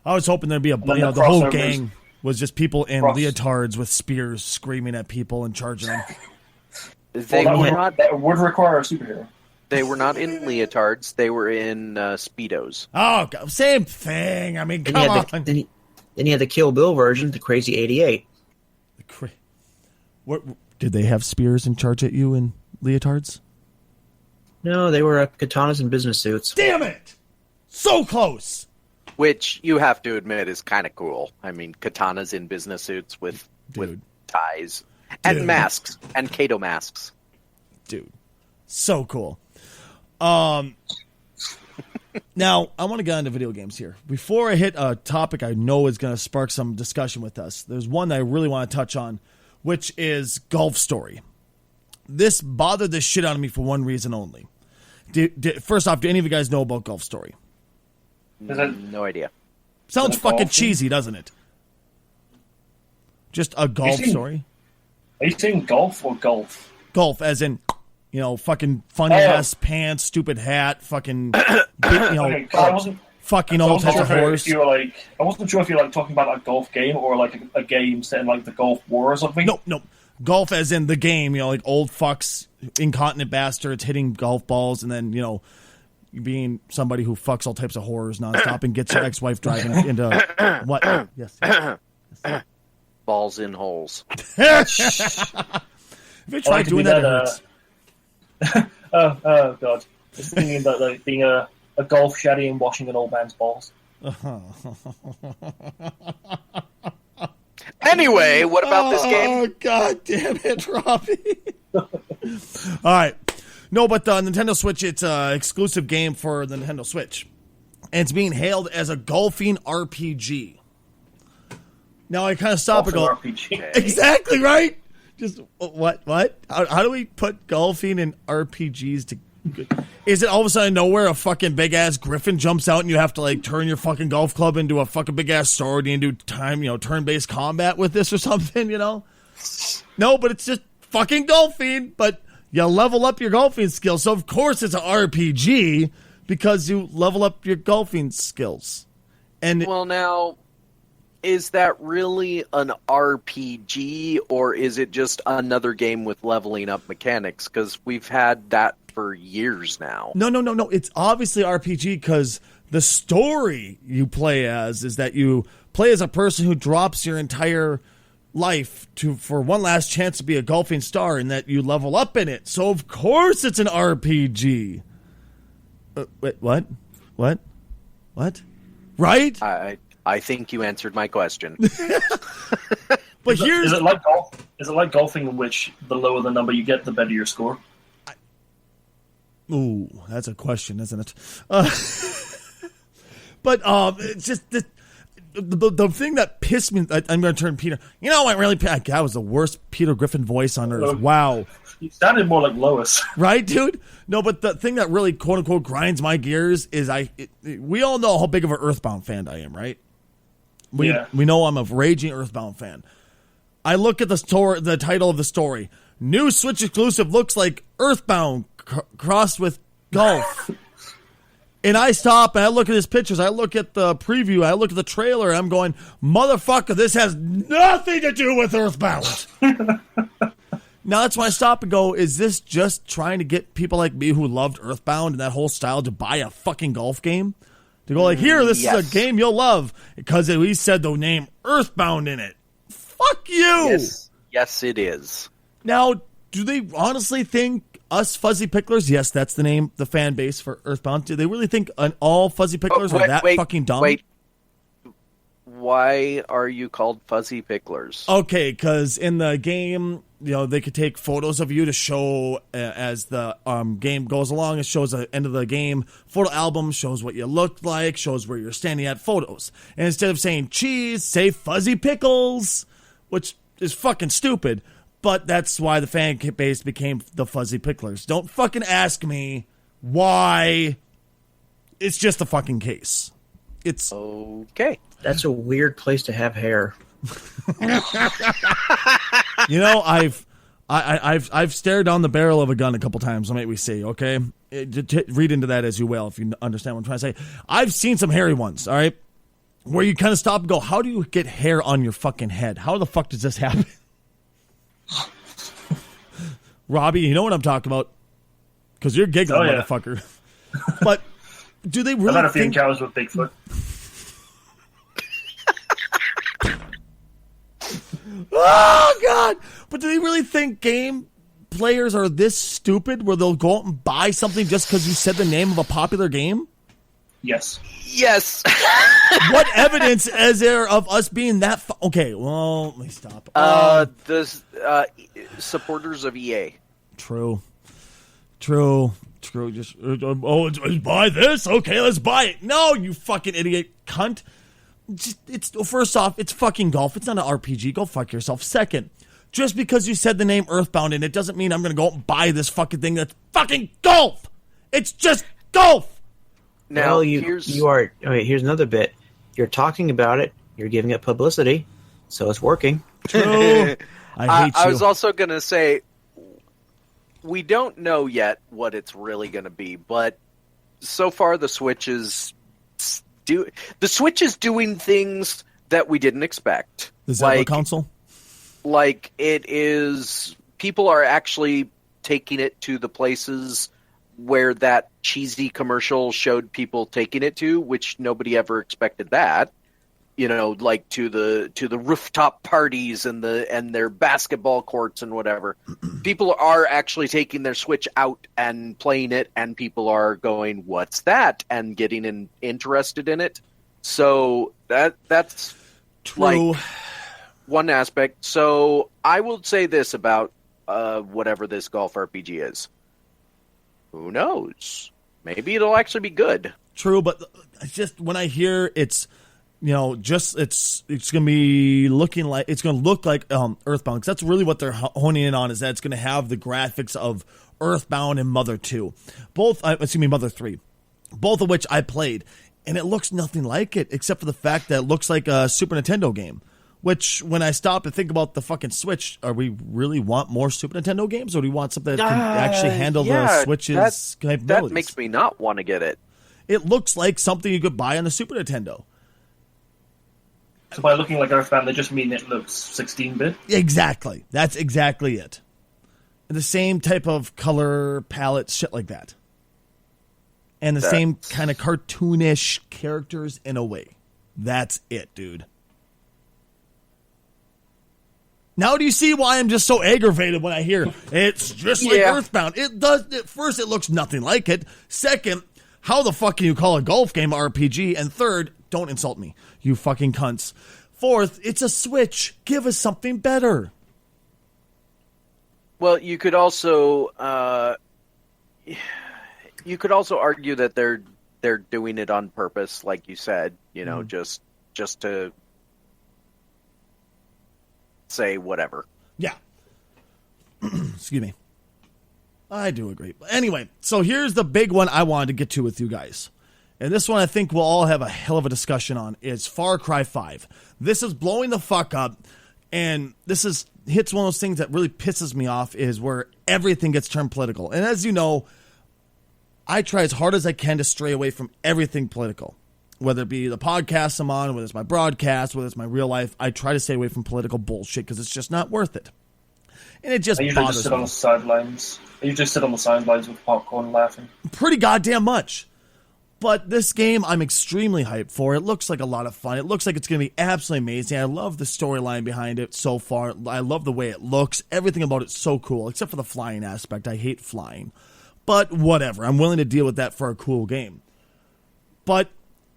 I was hoping there'd be then the the whole crossovers. gang was just people in Cross- leotards with spears screaming at people and charging them. They Well, were not. that would require a superhero. They were not in leotards. They were in Speedos. Oh, God, same thing. I mean, Then come you on. had then you had the Kill Bill version, the Crazy 88. What, did they have spears and charge at you in leotards? No, they were katanas and business suits. Damn it! So close! Which you have to admit is kind of cool. I mean, katanas in business suits with ties and Dude. masks and Kato masks. Dude, so cool. Now, I want to get into video games here. Before I hit a topic I know is going to spark some discussion with us, there's one that I really want to touch on, which is Golf Story. This bothered the shit out of me for one reason only. First off, do any of you guys know about Golf Story? No idea. Sounds Is it a fucking golf cheesy, doesn't it? Just a golf seen- story? Are you saying golf or golf? Golf, as in, fucking funny ass pants, stupid hat, fucking, Okay, 'cause I wasn't. fucking I all wasn't types sure of if horse. you were like. I wasn't sure if you're like talking about a golf game or like a game set in like the Gulf War or something. No. Golf as in the game, like old fucks, incontinent bastards hitting golf balls and then, being somebody who fucks all types of horrors nonstop and gets your ex-wife driving into what? Yes. Balls in holes. If you try doing that, it hurts. Oh god. Just thinking about like being a golf caddy and washing an old man's balls. Anyway, what about this game? Oh, god damn it, Robbie. All right. No, but the Nintendo Switch, it's an exclusive game for the Nintendo Switch. And it's being hailed as a golfing RPG. Now I kind of stop and go, RPG. exactly right? Just, what? How do we put golfing and RPGs to... Is it all of a sudden nowhere a fucking big-ass griffin jumps out and you have to, like, turn your fucking golf club into a fucking big-ass sword and do turn-based combat with this or something, No, but it's just fucking golfing, but you level up your golfing skills. So, of course, it's an RPG because you level up your golfing skills. And Well, now, is that really an RPG or is it just another game with leveling up mechanics? Because we've had that for years now. No. It's obviously RPG because the story you play as is that you play as a person who drops your entire life for one last chance to be a golfing star and that you level up in it. So, of course, it's an RPG. Wait, what? What? Right? I think you answered my question. But Is it like golf? Is it like golfing in which the lower the number you get, the better your score? Ooh, that's a question, isn't it? But it's just the thing that pissed me. I'm going to turn Peter. What really? That was the worst Peter Griffin voice on earth. Wow. You sounded more like Lois. Right, dude? No, but the thing that really, quote unquote, grinds my gears is we all know how big of an Earthbound fan I am, right? We know I'm a raging Earthbound fan. I look at the title of the story. New Switch exclusive looks like Earthbound crossed with golf. And I stop and I look at his pictures. I look at the preview. I look at the trailer. And I'm going, motherfucker, this has nothing to do with Earthbound. Now that's when I stop and go, is this just trying to get people like me who loved Earthbound and that whole style to buy a fucking golf game? To go like, here, this is a game you'll love because at least said the name Earthbound in it. Fuck you! Yes, it is. Now, do they honestly think us Fuzzy Picklers, yes, that's the name, the fan base for Earthbound, do they really think all Fuzzy Picklers are that fucking dumb? Wait. Why are you called Fuzzy Picklers? Okay, because in the game, they could take photos of you to show as the game goes along. It shows the end of the game. Photo album shows what you look like, shows where you're standing at photos. And instead of saying cheese, say Fuzzy Pickles, which is fucking stupid. But that's why the fan base became the Fuzzy Picklers. Don't fucking ask me why. It's just the fucking case. It's okay. That's a weird place to have hair. I've stared down the barrel of a gun a couple times. Let me see. Okay, read into that as you will, if you understand what I'm trying to say. I've seen some hairy ones. All right, where you kind of stop and go, how do you get hair on your fucking head? How the fuck does this happen? Robbie, you know what I'm talking about. because you're giggling, Oh, yeah. motherfucker. But do they I've really had a few think? encounters with Bigfoot. Oh God! But do they really think game players are this stupid where they'll go out and buy something just because you said the name of a popular game? Yes. Yes. What evidence is there of us being that? Okay, well, let me stop. The supporters of EA. True. Just it's buy this. Okay, let's buy it. No, you fucking idiot cunt. It's first off, it's fucking golf. It's not an RPG. Go fuck yourself. Second, just because you said the name Earthbound in it doesn't mean I'm gonna go out and buy this fucking thing. That's fucking golf. It's just golf. Now, well, here's another bit. You're talking about it. You're giving it publicity, so it's working. True. I hate you. I was also going to say, we don't know yet what it's really going to be, but so far the Switch is doing things that we didn't expect. The Zelda console? Like, it is... People are actually taking it to the places where that cheesy commercial showed people taking it to, which nobody ever expected that. You know, like to the rooftop parties and their basketball courts and whatever. People are actually taking their Switch out and playing it, and people are going, "What's that?" and getting interested in it. So that's True. like one aspect. So I will say this about whatever this golf RPG is. Who knows? Maybe it'll actually be good. True, but it's just when I hear it's, you know, just it's going to be looking like it's going to look like Earthbound, because that's really what they're honing in on, is that it's going to have the graphics of Earthbound and Mother 2, Mother 3, both of which I played, and it looks nothing like it except for the fact that it looks like a Super Nintendo game. Which, when I stop and think about the fucking Switch, are we really want more Super Nintendo games, or do we want something that can actually handle the Switch's capabilities? That makes me not want to get it. It looks like something you could buy on the Super Nintendo. So by looking like Earthbound, they just mean it looks 16-bit? Exactly. That's exactly it. And the same type of color palette, shit like that. And the same kind of cartoonish characters in a way. That's it, dude. Now do you see why I'm just so aggravated when I hear it's just like Earthbound? It does. First, it looks nothing like it. Second, how the fuck can you call a golf game RPG? And third, don't insult me, you fucking cunts. Fourth, it's a Switch. Give us something better. Well, you could also argue that they're doing it on purpose, like you said. You know, just to say whatever. Yeah. Excuse me. I do agree. But anyway, so here's the big one I wanted to get to with you guys. And this one I think we'll all have a hell of a discussion on. Is Far Cry 5. This is blowing the fuck up. And this hits one of those things that really pisses me off, is where everything gets turned political. And as you know, I try as hard as I can to stray away from everything political. Whether it be the podcast I'm on, whether it's my broadcast, whether it's my real life, I try to stay away from political bullshit because it's just not worth it. And it just usually bothers just sit me. on the sidelines. You just sit on the sidelines with popcorn laughing. Pretty goddamn much. But this game, I'm extremely hyped for. It looks like a lot of fun. It looks like it's going to be absolutely amazing. I love the storyline behind it so far. I love the way it looks. Everything about it's so cool, except for the flying aspect. I hate flying. But whatever. I'm willing to deal with that for a cool game. But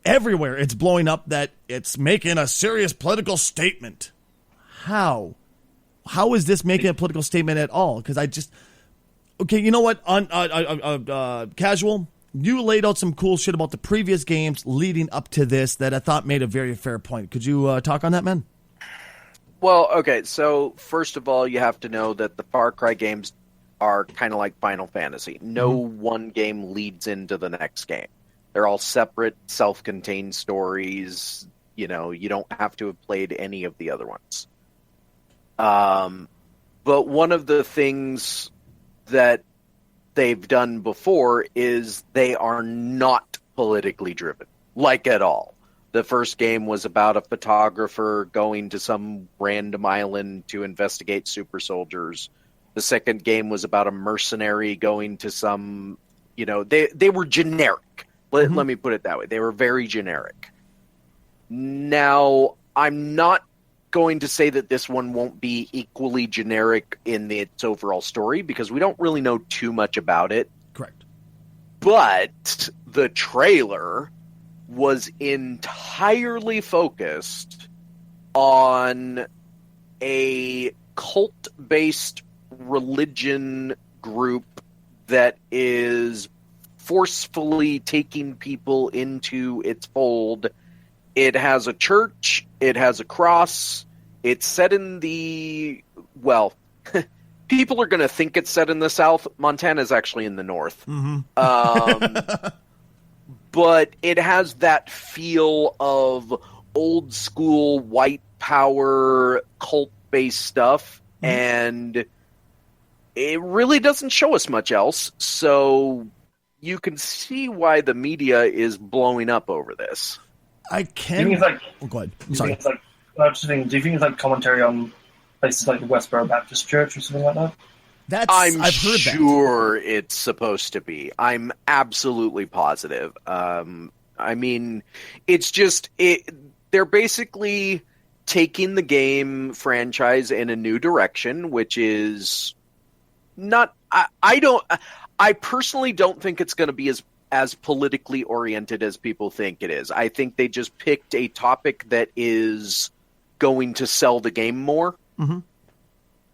everywhere it's blowing up that it's making a serious political statement. How? How is this making a political statement at all? Because I just... Okay, you know what? Casual, you laid out some cool shit about the previous games leading up to this that I thought made a very fair point. Could you talk on that, man? Well, okay, so first of all, you have to know that the Far Cry games are kind of like Final Fantasy. No one game leads into the next game. They're all separate, self-contained stories. You know, you don't have to have played any of the other ones. But one of the things that they've done before is they are not politically driven, like at all. The first game was about a photographer going to some random island to investigate super soldiers. The second game was about a mercenary going to some, they were generic. Let me put it that way. They were very generic. Now, I'm not going to say that this one won't be equally generic in its overall story because we don't really know too much about it. Correct. But the trailer was entirely focused on a cult-based religion group that is forcefully taking people into its fold. It has a church, it has a cross, it's set in well, people are going to think it's set in the South. Montana's actually in the North. But it has that feel of old school white power cult-based stuff, and it really doesn't show us much else, so you can see why the media is blowing up over this. I can. Do you think it's go ahead. I'm do sorry. you think do you think it's like commentary on places like the Westboro Baptist Church or something like that? I've heard sure it's supposed to be. I'm absolutely positive. I mean, it's just they're basically taking the game franchise in a new direction, which is not. I personally don't think it's going to be as politically oriented as people think it is. I think they just picked a topic that is going to sell the game more. Mm-hmm.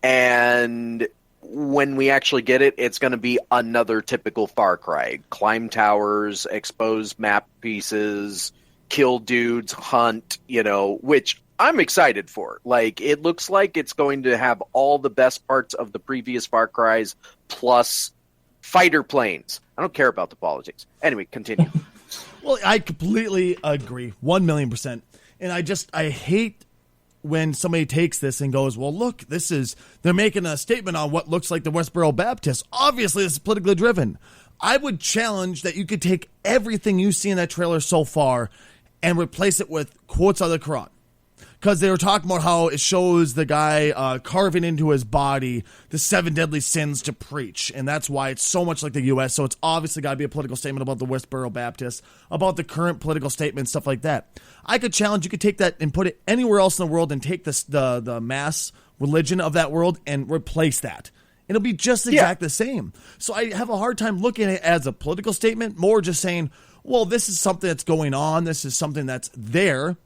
And when we actually get it, it's going to be another typical Far Cry. Climb towers, expose map pieces, kill dudes, hunt, which I'm excited for. Like, it looks like it's going to have all the best parts of the previous Far Cries plus fighter planes. I don't care about the politics. Anyway, continue. Well, I completely agree. 1,000,000%. And I hate when somebody takes this and goes, well, look, they're making a statement on what looks like the Westboro Baptist. Obviously, this is politically driven. I would challenge that you could take everything you see in that trailer so far and replace it with quotes out of the Quran. Because they were talking about how it shows the guy carving into his body the 7 deadly sins to preach. And that's why it's so much like the U.S. So it's obviously got to be a political statement about the Westboro Baptist, about the current political statement, stuff like that. I could challenge, you could take that and put it anywhere else in the world and take the mass religion of that world and replace that. It'll be just exactly the same. So I have a hard time looking at it as a political statement, more just saying, well, this is something that's going on. This is something that's there.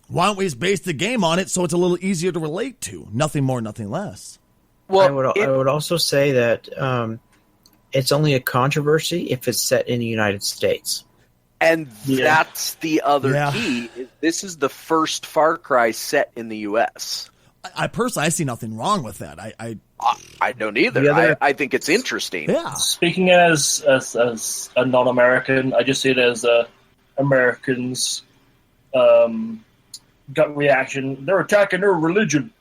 Why don't we just base the game on it so it's a little easier to relate to? Nothing more, nothing less. Well, I would also say that it's only a controversy if it's set in the United States. And that's the other key. This is the first Far Cry set in the U.S. I personally, I see nothing wrong with that. I don't either. I think it's interesting. Yeah. Speaking as a non-American, I just see it as Americans' gut reaction. They're attacking their religion,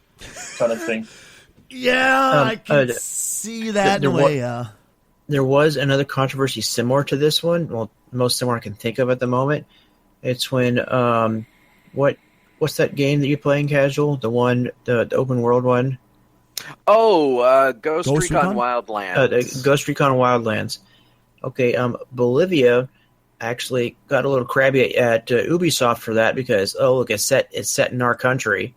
kind of thing. Yeah, I can see that in a way. There was another controversy similar to this one. Well, most similar I can think of at the moment. It's when what's that game that you're playing, Casual? The one, the open world one. Oh, Ghost Recon Wildlands. Ghost Recon Wildlands. Okay, Bolivia actually got a little crabby at Ubisoft for that because look, it's set in our country,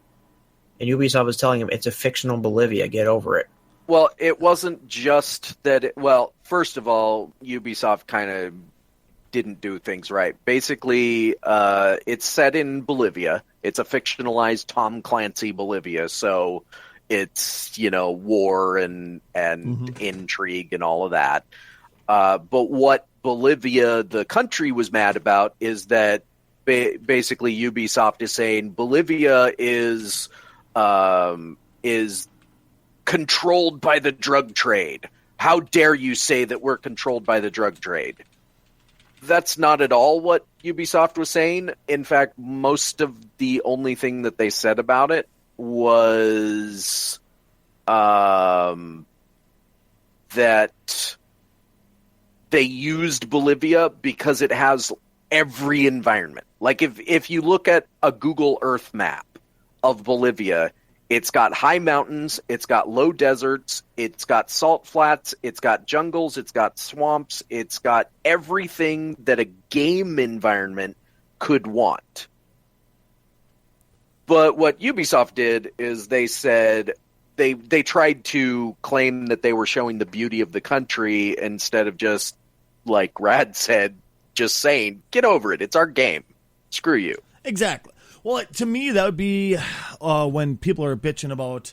and Ubisoft was telling him it's a fictional Bolivia. Get over it. Well, it wasn't just that. First of all, Ubisoft kind of didn't do things right. Basically, it's set in Bolivia. It's a fictionalized Tom Clancy Bolivia, so it's war and intrigue and all of that. But what Bolivia, the country, was mad about is that basically Ubisoft is saying Bolivia is controlled by the drug trade. How dare you say that we're controlled by the drug trade? That's not at all what Ubisoft was saying. In fact, most of the only thing that they said about it was that they used Bolivia because it has every environment. Like if you look at a Google Earth map of Bolivia, It's got high mountains, it's got low deserts, it's got salt flats, it's got jungles, it's got swamps, it's got everything that a game environment could want. But what Ubisoft did is they said they tried to claim that they were showing the beauty of the country instead of just, like Rad said, just saying, get over it, it's our game. Screw you. Exactly. Well, to me, that would be when people are bitching about,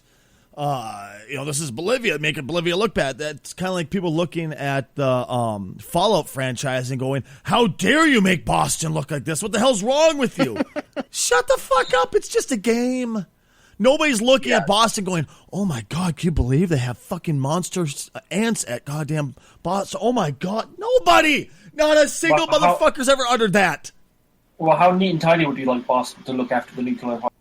this is Bolivia, making Bolivia look bad. That's kind of like people looking at the Fallout franchise and going, how dare you make Boston look like this? What the hell's wrong with you? Shut the fuck up. It's just a game. Nobody's looking at Boston going, oh my God, can you believe they have fucking monster ants at goddamn Boston? Oh my God. Nobody. Not a single motherfucker's ever uttered that. Well, how neat and tidy would you like Boston to look after the nuclear hot?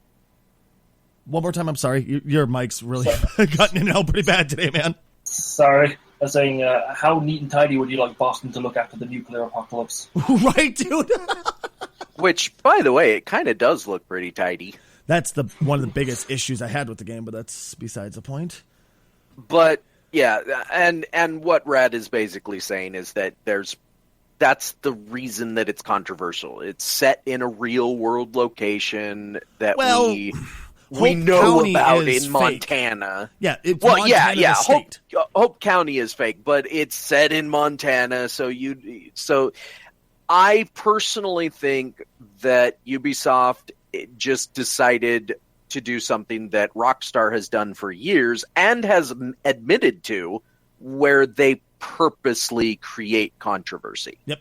One more time, I'm sorry. Your mic's really cutting in and out pretty bad today, man. Sorry. I was saying, how neat and tidy would you like Boston to look after the nuclear apocalypse? Right, dude? Which, by the way, it kind of does look pretty tidy. That's one of the biggest issues I had with the game, but that's besides the point. But, yeah, and what Rad is basically saying is that that's the reason that it's controversial. It's set in a real-world location that we know County about in fake. Montana. Yeah, Hope County is fake, but it's set in Montana, so I personally think that Ubisoft just decided to do something that Rockstar has done for years and has admitted to, where they purposely create controversy. Yep.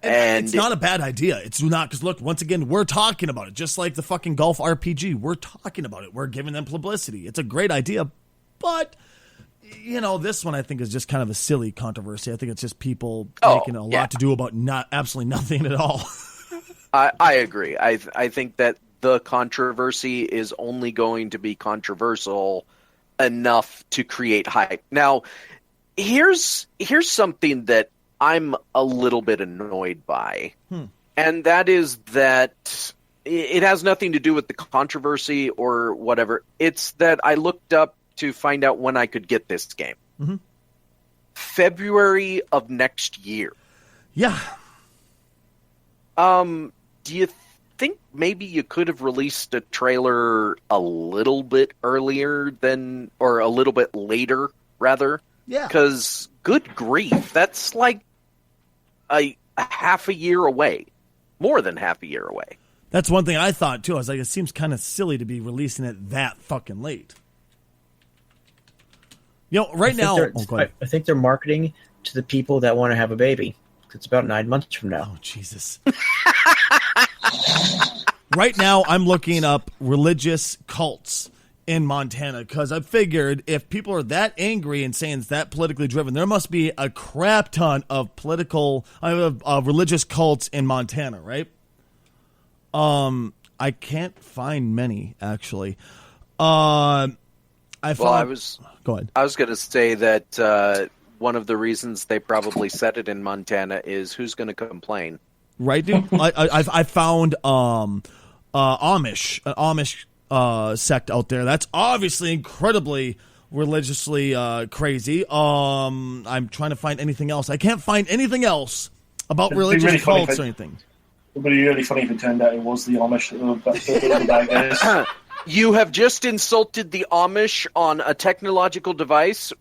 And it's not a bad idea. It's not, because look, once again, we're talking about it. Just like the fucking golf RPG. We're talking about it. We're giving them publicity. It's a great idea. But, this one I think is just kind of a silly controversy. I think it's just people making a lot to do about absolutely nothing at all. I agree. I think that the controversy is only going to be controversial enough to create hype. Now, here's something that I'm a little bit annoyed by, and that is that it has nothing to do with the controversy or whatever. It's that I looked up to find out when I could get this game. Mm-hmm. February of next year. Yeah. Do you think maybe you could have released a trailer a little bit earlier or a little bit later, rather? Yeah. Because, good grief, that's like a half a year away. More than half a year away. That's one thing I thought, too. I was like, it seems kind of silly to be releasing it that fucking late. Right now... I think they're marketing to the people that want to have a baby. It's about 9 months from now. Oh, Jesus. Right now, I'm looking up religious cults in Montana, because I figured if people are that angry and saying it's that politically driven, there must be a crap ton of religious cults in Montana, right? I can't find many, actually. Go ahead. I was going to say that one of the reasons they probably set it in Montana is who's going to complain, right, dude? I found Amish, an Amish sect out there. That's obviously incredibly religiously crazy. I'm trying to find anything else. I can't find anything else about religious cults or anything. It would be really funny if it turned out it was the Amish the bad guys. You have just insulted the Amish on a technological device.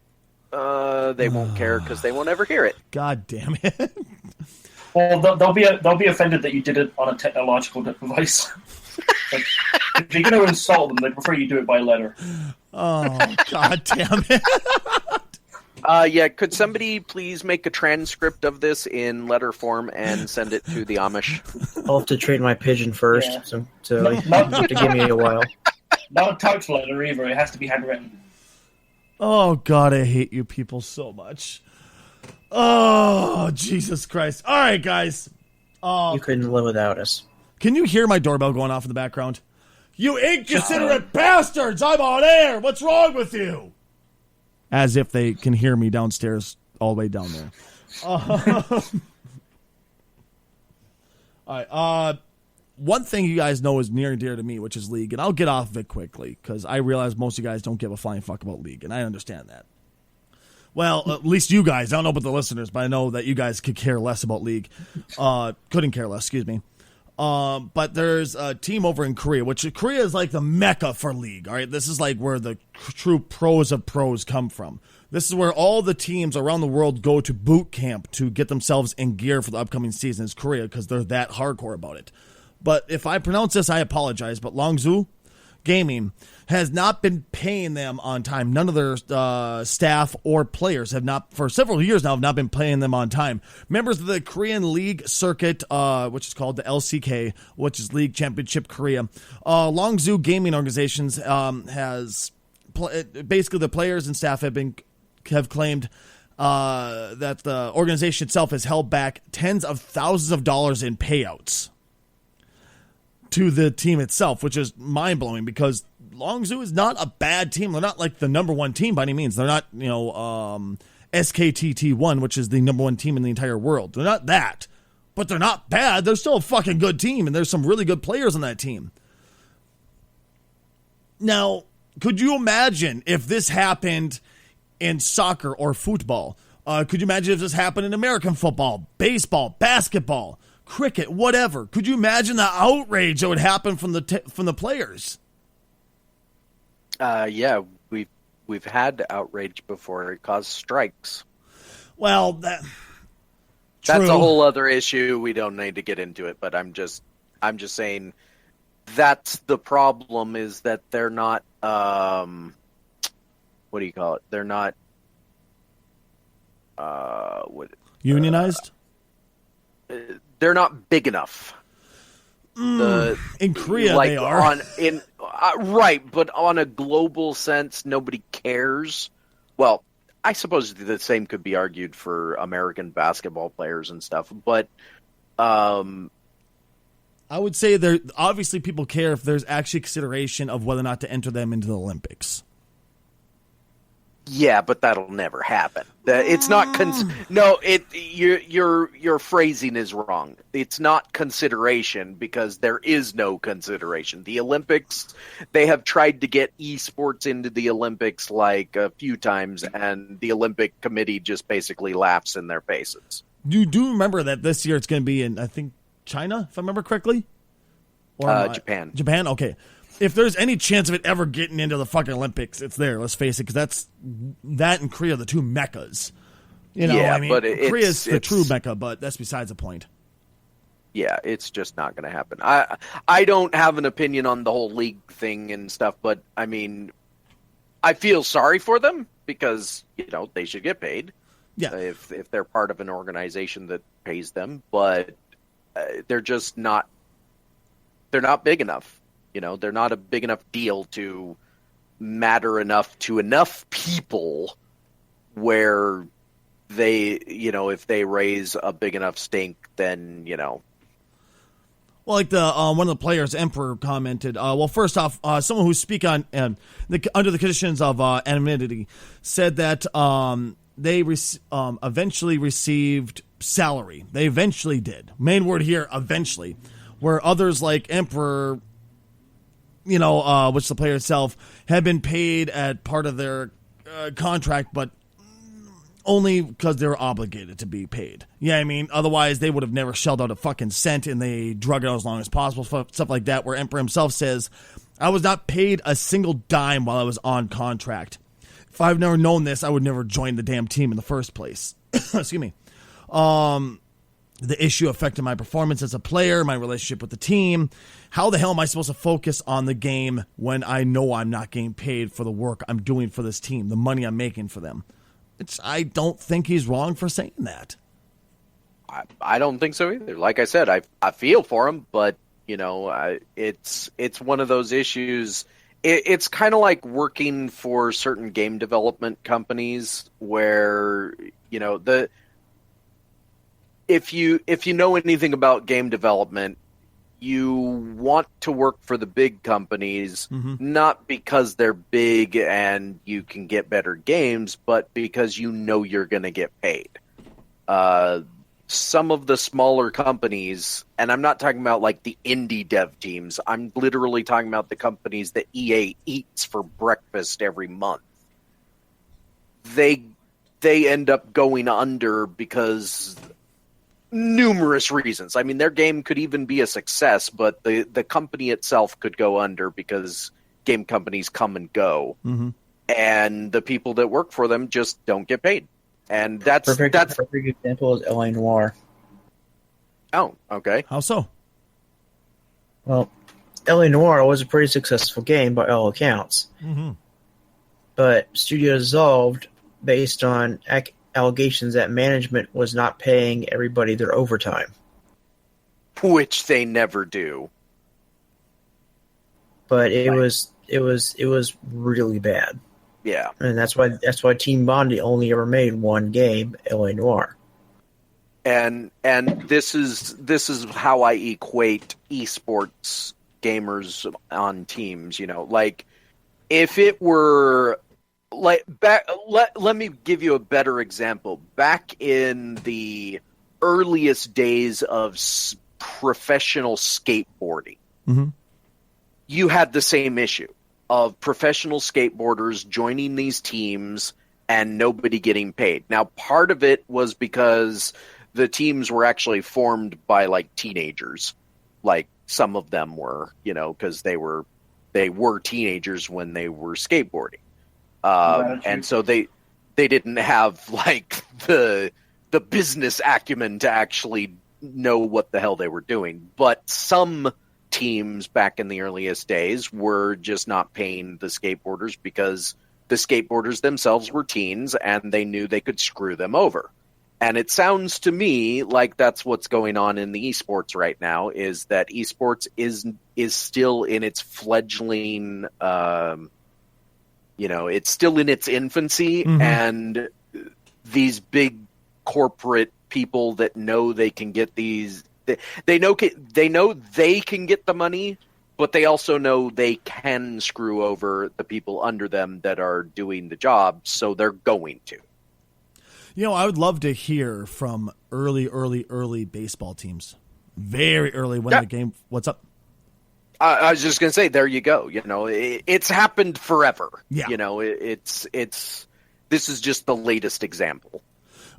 They won't care because they won't ever hear it. God damn it. Well, they'll be offended that you did it on a technological device. Like, if you're going to insult them, they prefer you do it by letter. Oh, God damn it. Yeah, could somebody please make a transcript of this in letter form and send it to the Amish? I'll have to train my pigeon first, Yeah. so you have to give me a while. Not a typed letter either, it has to be handwritten. Oh, God, I hate you people so much. Oh, Jesus Christ. All right, guys. You couldn't live without us. Can you hear my doorbell going off in the background? You inconsiderate bastards! I'm on air! What's wrong with you? As if they can hear me downstairs, all the way down there. All right. one thing you guys know is near and dear to me, which is League, and I'll get off of it quickly because I realize most of you guys don't give a flying fuck about League, and I understand that. Well, at least you guys. I don't know about the listeners, but I know that you guys could care less about League. Couldn't care less, excuse me. But there's a team over in Korea, which Korea is like the mecca for League, all right? This is like where the true pros of pros come from. This is where all the teams around the world go to boot camp to get themselves in gear for the upcoming season is Korea because they're that hardcore about it. But if I pronounce this, I apologize, but Longzhou Gaming has not been paying them on time. None of their staff or players have not, for several years now, have not been paying them on time. Members of the Korean League Circuit, which is called the LCK, which is League Championship Korea, Longzhou Gaming Organizations has basically the players and staff have claimed that the organization itself has held back tens of thousands of dollars in payouts to the team itself, which is mind-blowing because Longzhou is not a bad team. They're not like the number one team by any means. They're not, SKTT1, which is the number one team in the entire world. They're not that, but they're not bad. They're still a fucking good team, and there's some really good players on that team. Now, could you imagine if this happened in soccer or football? Could you imagine if this happened in American football, baseball, basketball, cricket, whatever? Could you imagine the outrage that would happen from the players? Yeah, we've had outrage before. It caused strikes. Well, that's a whole other issue. We don't need to get into it, but I'm just saying that's the problem is that they're not what do you call it? They're not unionized? They're not big enough. In Korea, like they are. Right, but on a global sense, nobody cares. Well, I suppose the same could be argued for American basketball players and stuff, but I would say there obviously people care if there's actually consideration of whether or not to enter them into the Olympics. Yeah, but that'll never happen. It's not your phrasing is wrong. It's not consideration because there is no consideration. The Olympics, they have tried to get esports into the Olympics like a few times, and the Olympic Committee just basically laughs in their faces. You do remember that this year it's going to be in, I think, China, if I remember correctly? Or Japan. Japan, okay. If there's any chance of it ever getting into the fucking Olympics, it's there. Let's face it, because that and Korea are the two meccas. But Korea's the true mecca, but that's besides the point. Yeah, it's just not going to happen. I don't have an opinion on the whole league thing and stuff, but I mean, I feel sorry for them because they should get paid. Yeah, if they're part of an organization that pays them, but they're just not. They're not big enough. They're not a big enough deal to matter enough to enough people where they, if they raise a big enough stink, then, Well, like the one of the players, Emperor, commented, well, first off, someone who speak on under the conditions of anonymity said that they eventually received salary. They eventually did. Main word here, eventually. Where others like Emperor, which the player itself had been paid at part of their contract, but only because they were obligated to be paid. Yeah, I mean, otherwise they would have never shelled out a fucking cent and they drug it out as long as possible, stuff like that, where Emperor himself says, I was not paid a single dime while I was on contract. If I've never known this, I would never join the damn team in the first place. Excuse me. The issue affected my performance as a player, my relationship with the team. How the hell am I supposed to focus on the game when I know I'm not getting paid for the work I'm doing for this team, the money I'm making for them? I don't think he's wrong for saying that. I don't think so either. Like I said, I feel for him, but it's one of those issues. It's kind of like working for certain game development companies where if you know anything about game development, you want to work for the big companies, not because they're big and you can get better games, but because you're going to get paid. some of the smaller companies, and I'm not talking about like the indie dev teams, I'm literally talking about the companies that EA eats for breakfast every month. They end up going under because numerous reasons. I mean, their game could even be a success, but the company itself could go under because game companies come and go, and the people that work for them just don't get paid. And that's perfect example is LA Noire. Oh, okay. How so? Well, LA Noire was a pretty successful game by all accounts, but studio dissolved based on allegations that management was not paying everybody their overtime, which they never do. But it was really bad. Yeah, and that's why Team Bondi only ever made one game, LA Noire. And this is how I equate esports gamers on teams. You know, like if it were like back. Let me give you a better example. Back in the earliest days of professional skateboarding, you had the same issue of professional skateboarders joining these teams and nobody getting paid. Now, part of it was because the teams were actually formed by like teenagers, like some of them were, you know, because they were teenagers when they were skateboarding, and so they didn't have like the business acumen to actually know what the hell they were doing. But some teams back in the earliest days were just not paying the skateboarders because the skateboarders themselves were teens and they knew they could screw them over. And it sounds to me like that's what's going on in the esports right now, is that esports is still in its fledgling, it's still in its infancy, and these big corporate people that know they can get these, they know they can get the money, but they also know they can screw over the people under them that are doing the job, so they're going to. You know, I would love to hear from early baseball teams. Very early when the game... What's up? I was just going to say, there you go. You know, it's happened forever. Yeah. You know, this is just the latest example.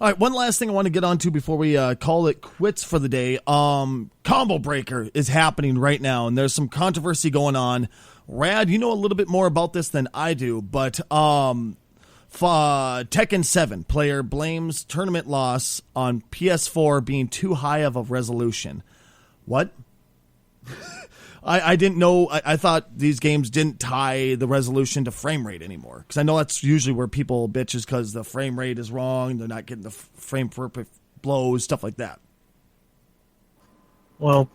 All right, one last thing I want to get on to before we call it quits for the day. Combo Breaker is happening right now, and there's some controversy going on. Rad, you know a little bit more about this than I do, but Tekken 7 player blames tournament loss on PS4 being too high of a resolution. What? I didn't know. I thought these games didn't tie the resolution to frame rate anymore. Because I know that's usually where people bitch is because the frame rate is wrong. They're not getting the frame per blows, stuff like that. Well,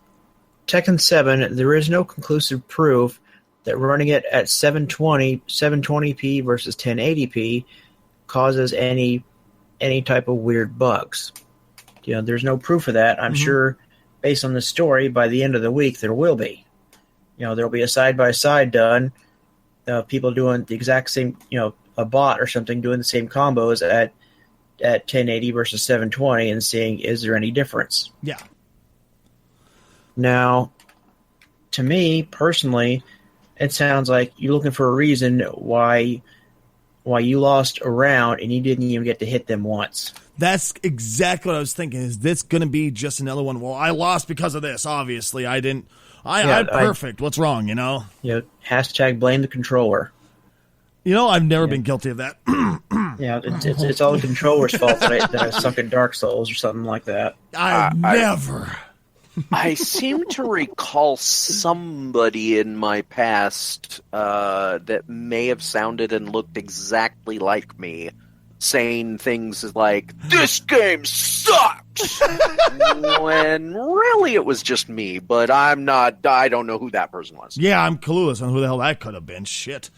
Tekken 7, there is no conclusive proof that running it at 720p versus 1080p causes any type of weird bugs. You know, there's no proof of that. I'm sure, based on the story, by the end of the week there will be. You know, there'll be a side-by-side done, people doing the exact same, you know, a bot or something doing the same combos at 1080 versus 720 and seeing, is there any difference? Yeah. Now, to me, personally, it sounds like you're looking for a reason why you lost a round and you didn't even get to hit them once. That's exactly what I was thinking. Is this going to be just another one? Well, I lost because of this. Obviously, I didn't. I'm perfect. What's wrong, you know? Hashtag blame the controller. You know, I've never been guilty of that. It's all the controller's fault that I suck at Dark Souls or something like that. Never. I seem to recall somebody in my past that may have sounded and looked exactly like me saying things like, "This game sucks," when really it was just me, but I don't know who that person was. Yeah, I'm clueless on who the hell that could have been. Shit.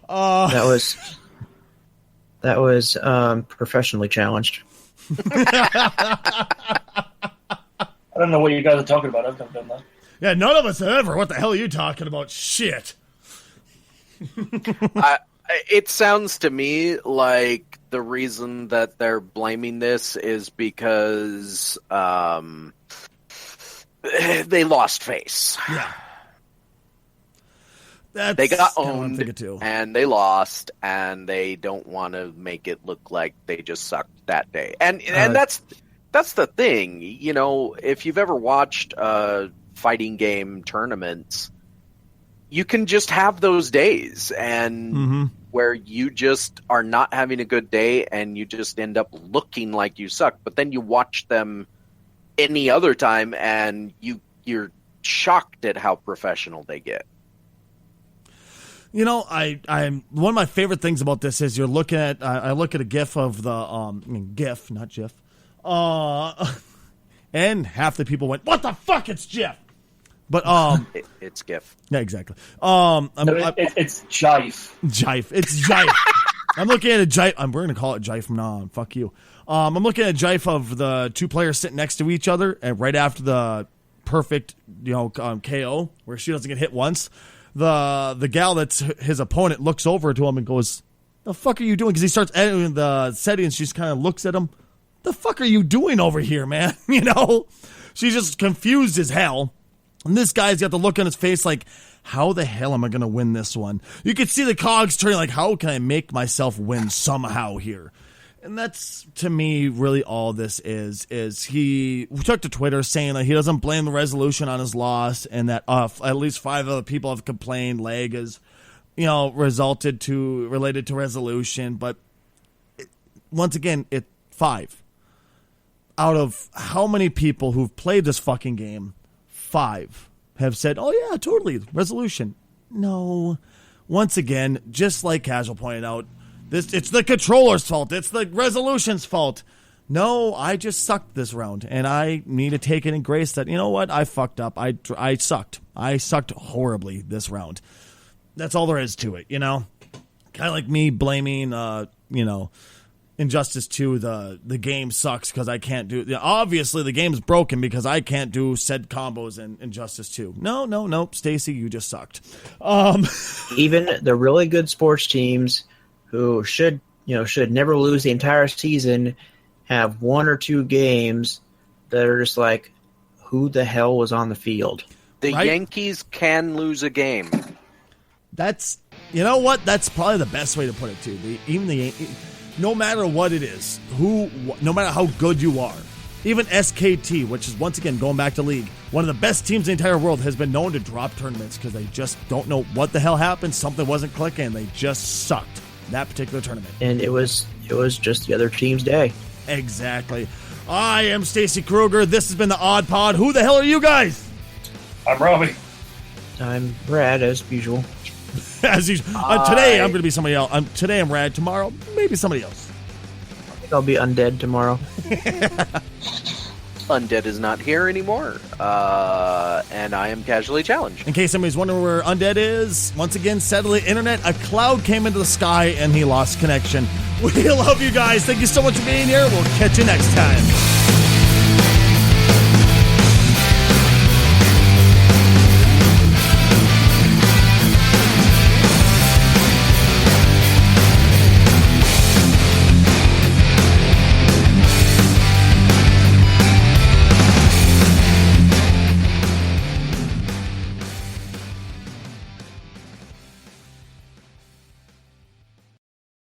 That was professionally challenged. I don't know what you guys are talking about. I've never done that. Yeah, none of us have ever. What the hell are you talking about? Shit. It sounds to me like the reason that they're blaming this is because they lost face. Yeah. They got kinda what I'm owned, thinking too. and they lost, and they don't want to make it look like they just sucked that day. And that's the thing. You know, if you've ever watched fighting game tournaments, you can just have those days and where you just are not having a good day and you just end up looking like you suck. But then you watch them any other time and you're shocked at how professional they get. You know, I'm one of my favorite things about this is you're looking at I look at a GIF of the GIF, not GIF, and half the people went, "What the fuck? It's GIF." But it's GIF. Yeah, exactly. It's Jive. Jive. It's Jive. I'm looking at a Jive. We're gonna call it Jive from now on. Fuck you. I'm looking at a Jive of the two players sitting next to each other, and right after the perfect, KO where she doesn't get hit once. The gal that's his opponent looks over to him and goes, "The fuck are you doing?" Because he starts editing the settings. She just kind of looks at him. "The fuck are you doing over here, man?" She's just confused as hell. And this guy's got the look on his face like, how the hell am I going to win this one? You could see the cogs turning like, how can I make myself win somehow here? And that's, to me, really all this is he took to Twitter saying that he doesn't blame the resolution on his loss and that at least 5 other people have complained leg is, related to resolution. But once again, 5. Out of how many people who've played this fucking game, 5 have said, "Oh yeah, totally, resolution." No. Once again, just like Casual pointed out, it's the controller's fault. It's the resolution's fault. No, I just sucked this round, and I need to take it in grace that, you know what, I fucked up. I sucked. I sucked horribly this round. That's all there is to it, Kind of like me blaming, Injustice 2, the game sucks because I can't do... Obviously, the game's broken because I can't do said combos in Injustice 2. No, Stacy, you just sucked. Even the really good sports teams who should never lose the entire season have 1 or 2 games that are just like, who the hell was on the field? The right? Yankees can lose a game. That's... You know what? That's probably the best way to put it, too. Even the Yankees... No matter what it is, no matter how good you are, even SKT, which is once again going back to League, one of the best teams in the entire world, has been known to drop tournaments because they just don't know what the hell happened. Something wasn't clicking, and they just sucked that particular tournament. And it was just the other team's day. Exactly. I am Stacy Kruger. This has been the Odd Pod. Who the hell are you guys? I'm Robbie. I'm Brad, as usual. As usual. Today I'm going to be somebody else. Today I'm Rad. Tomorrow maybe somebody else. I think I'll be Undead tomorrow. Undead is not here anymore, and I am casually challenged. In case somebody's wondering where Undead is, once again, satellite internet, a cloud came into the sky and he lost connection. We love you guys. Thank you so much for being here. We'll catch you next time.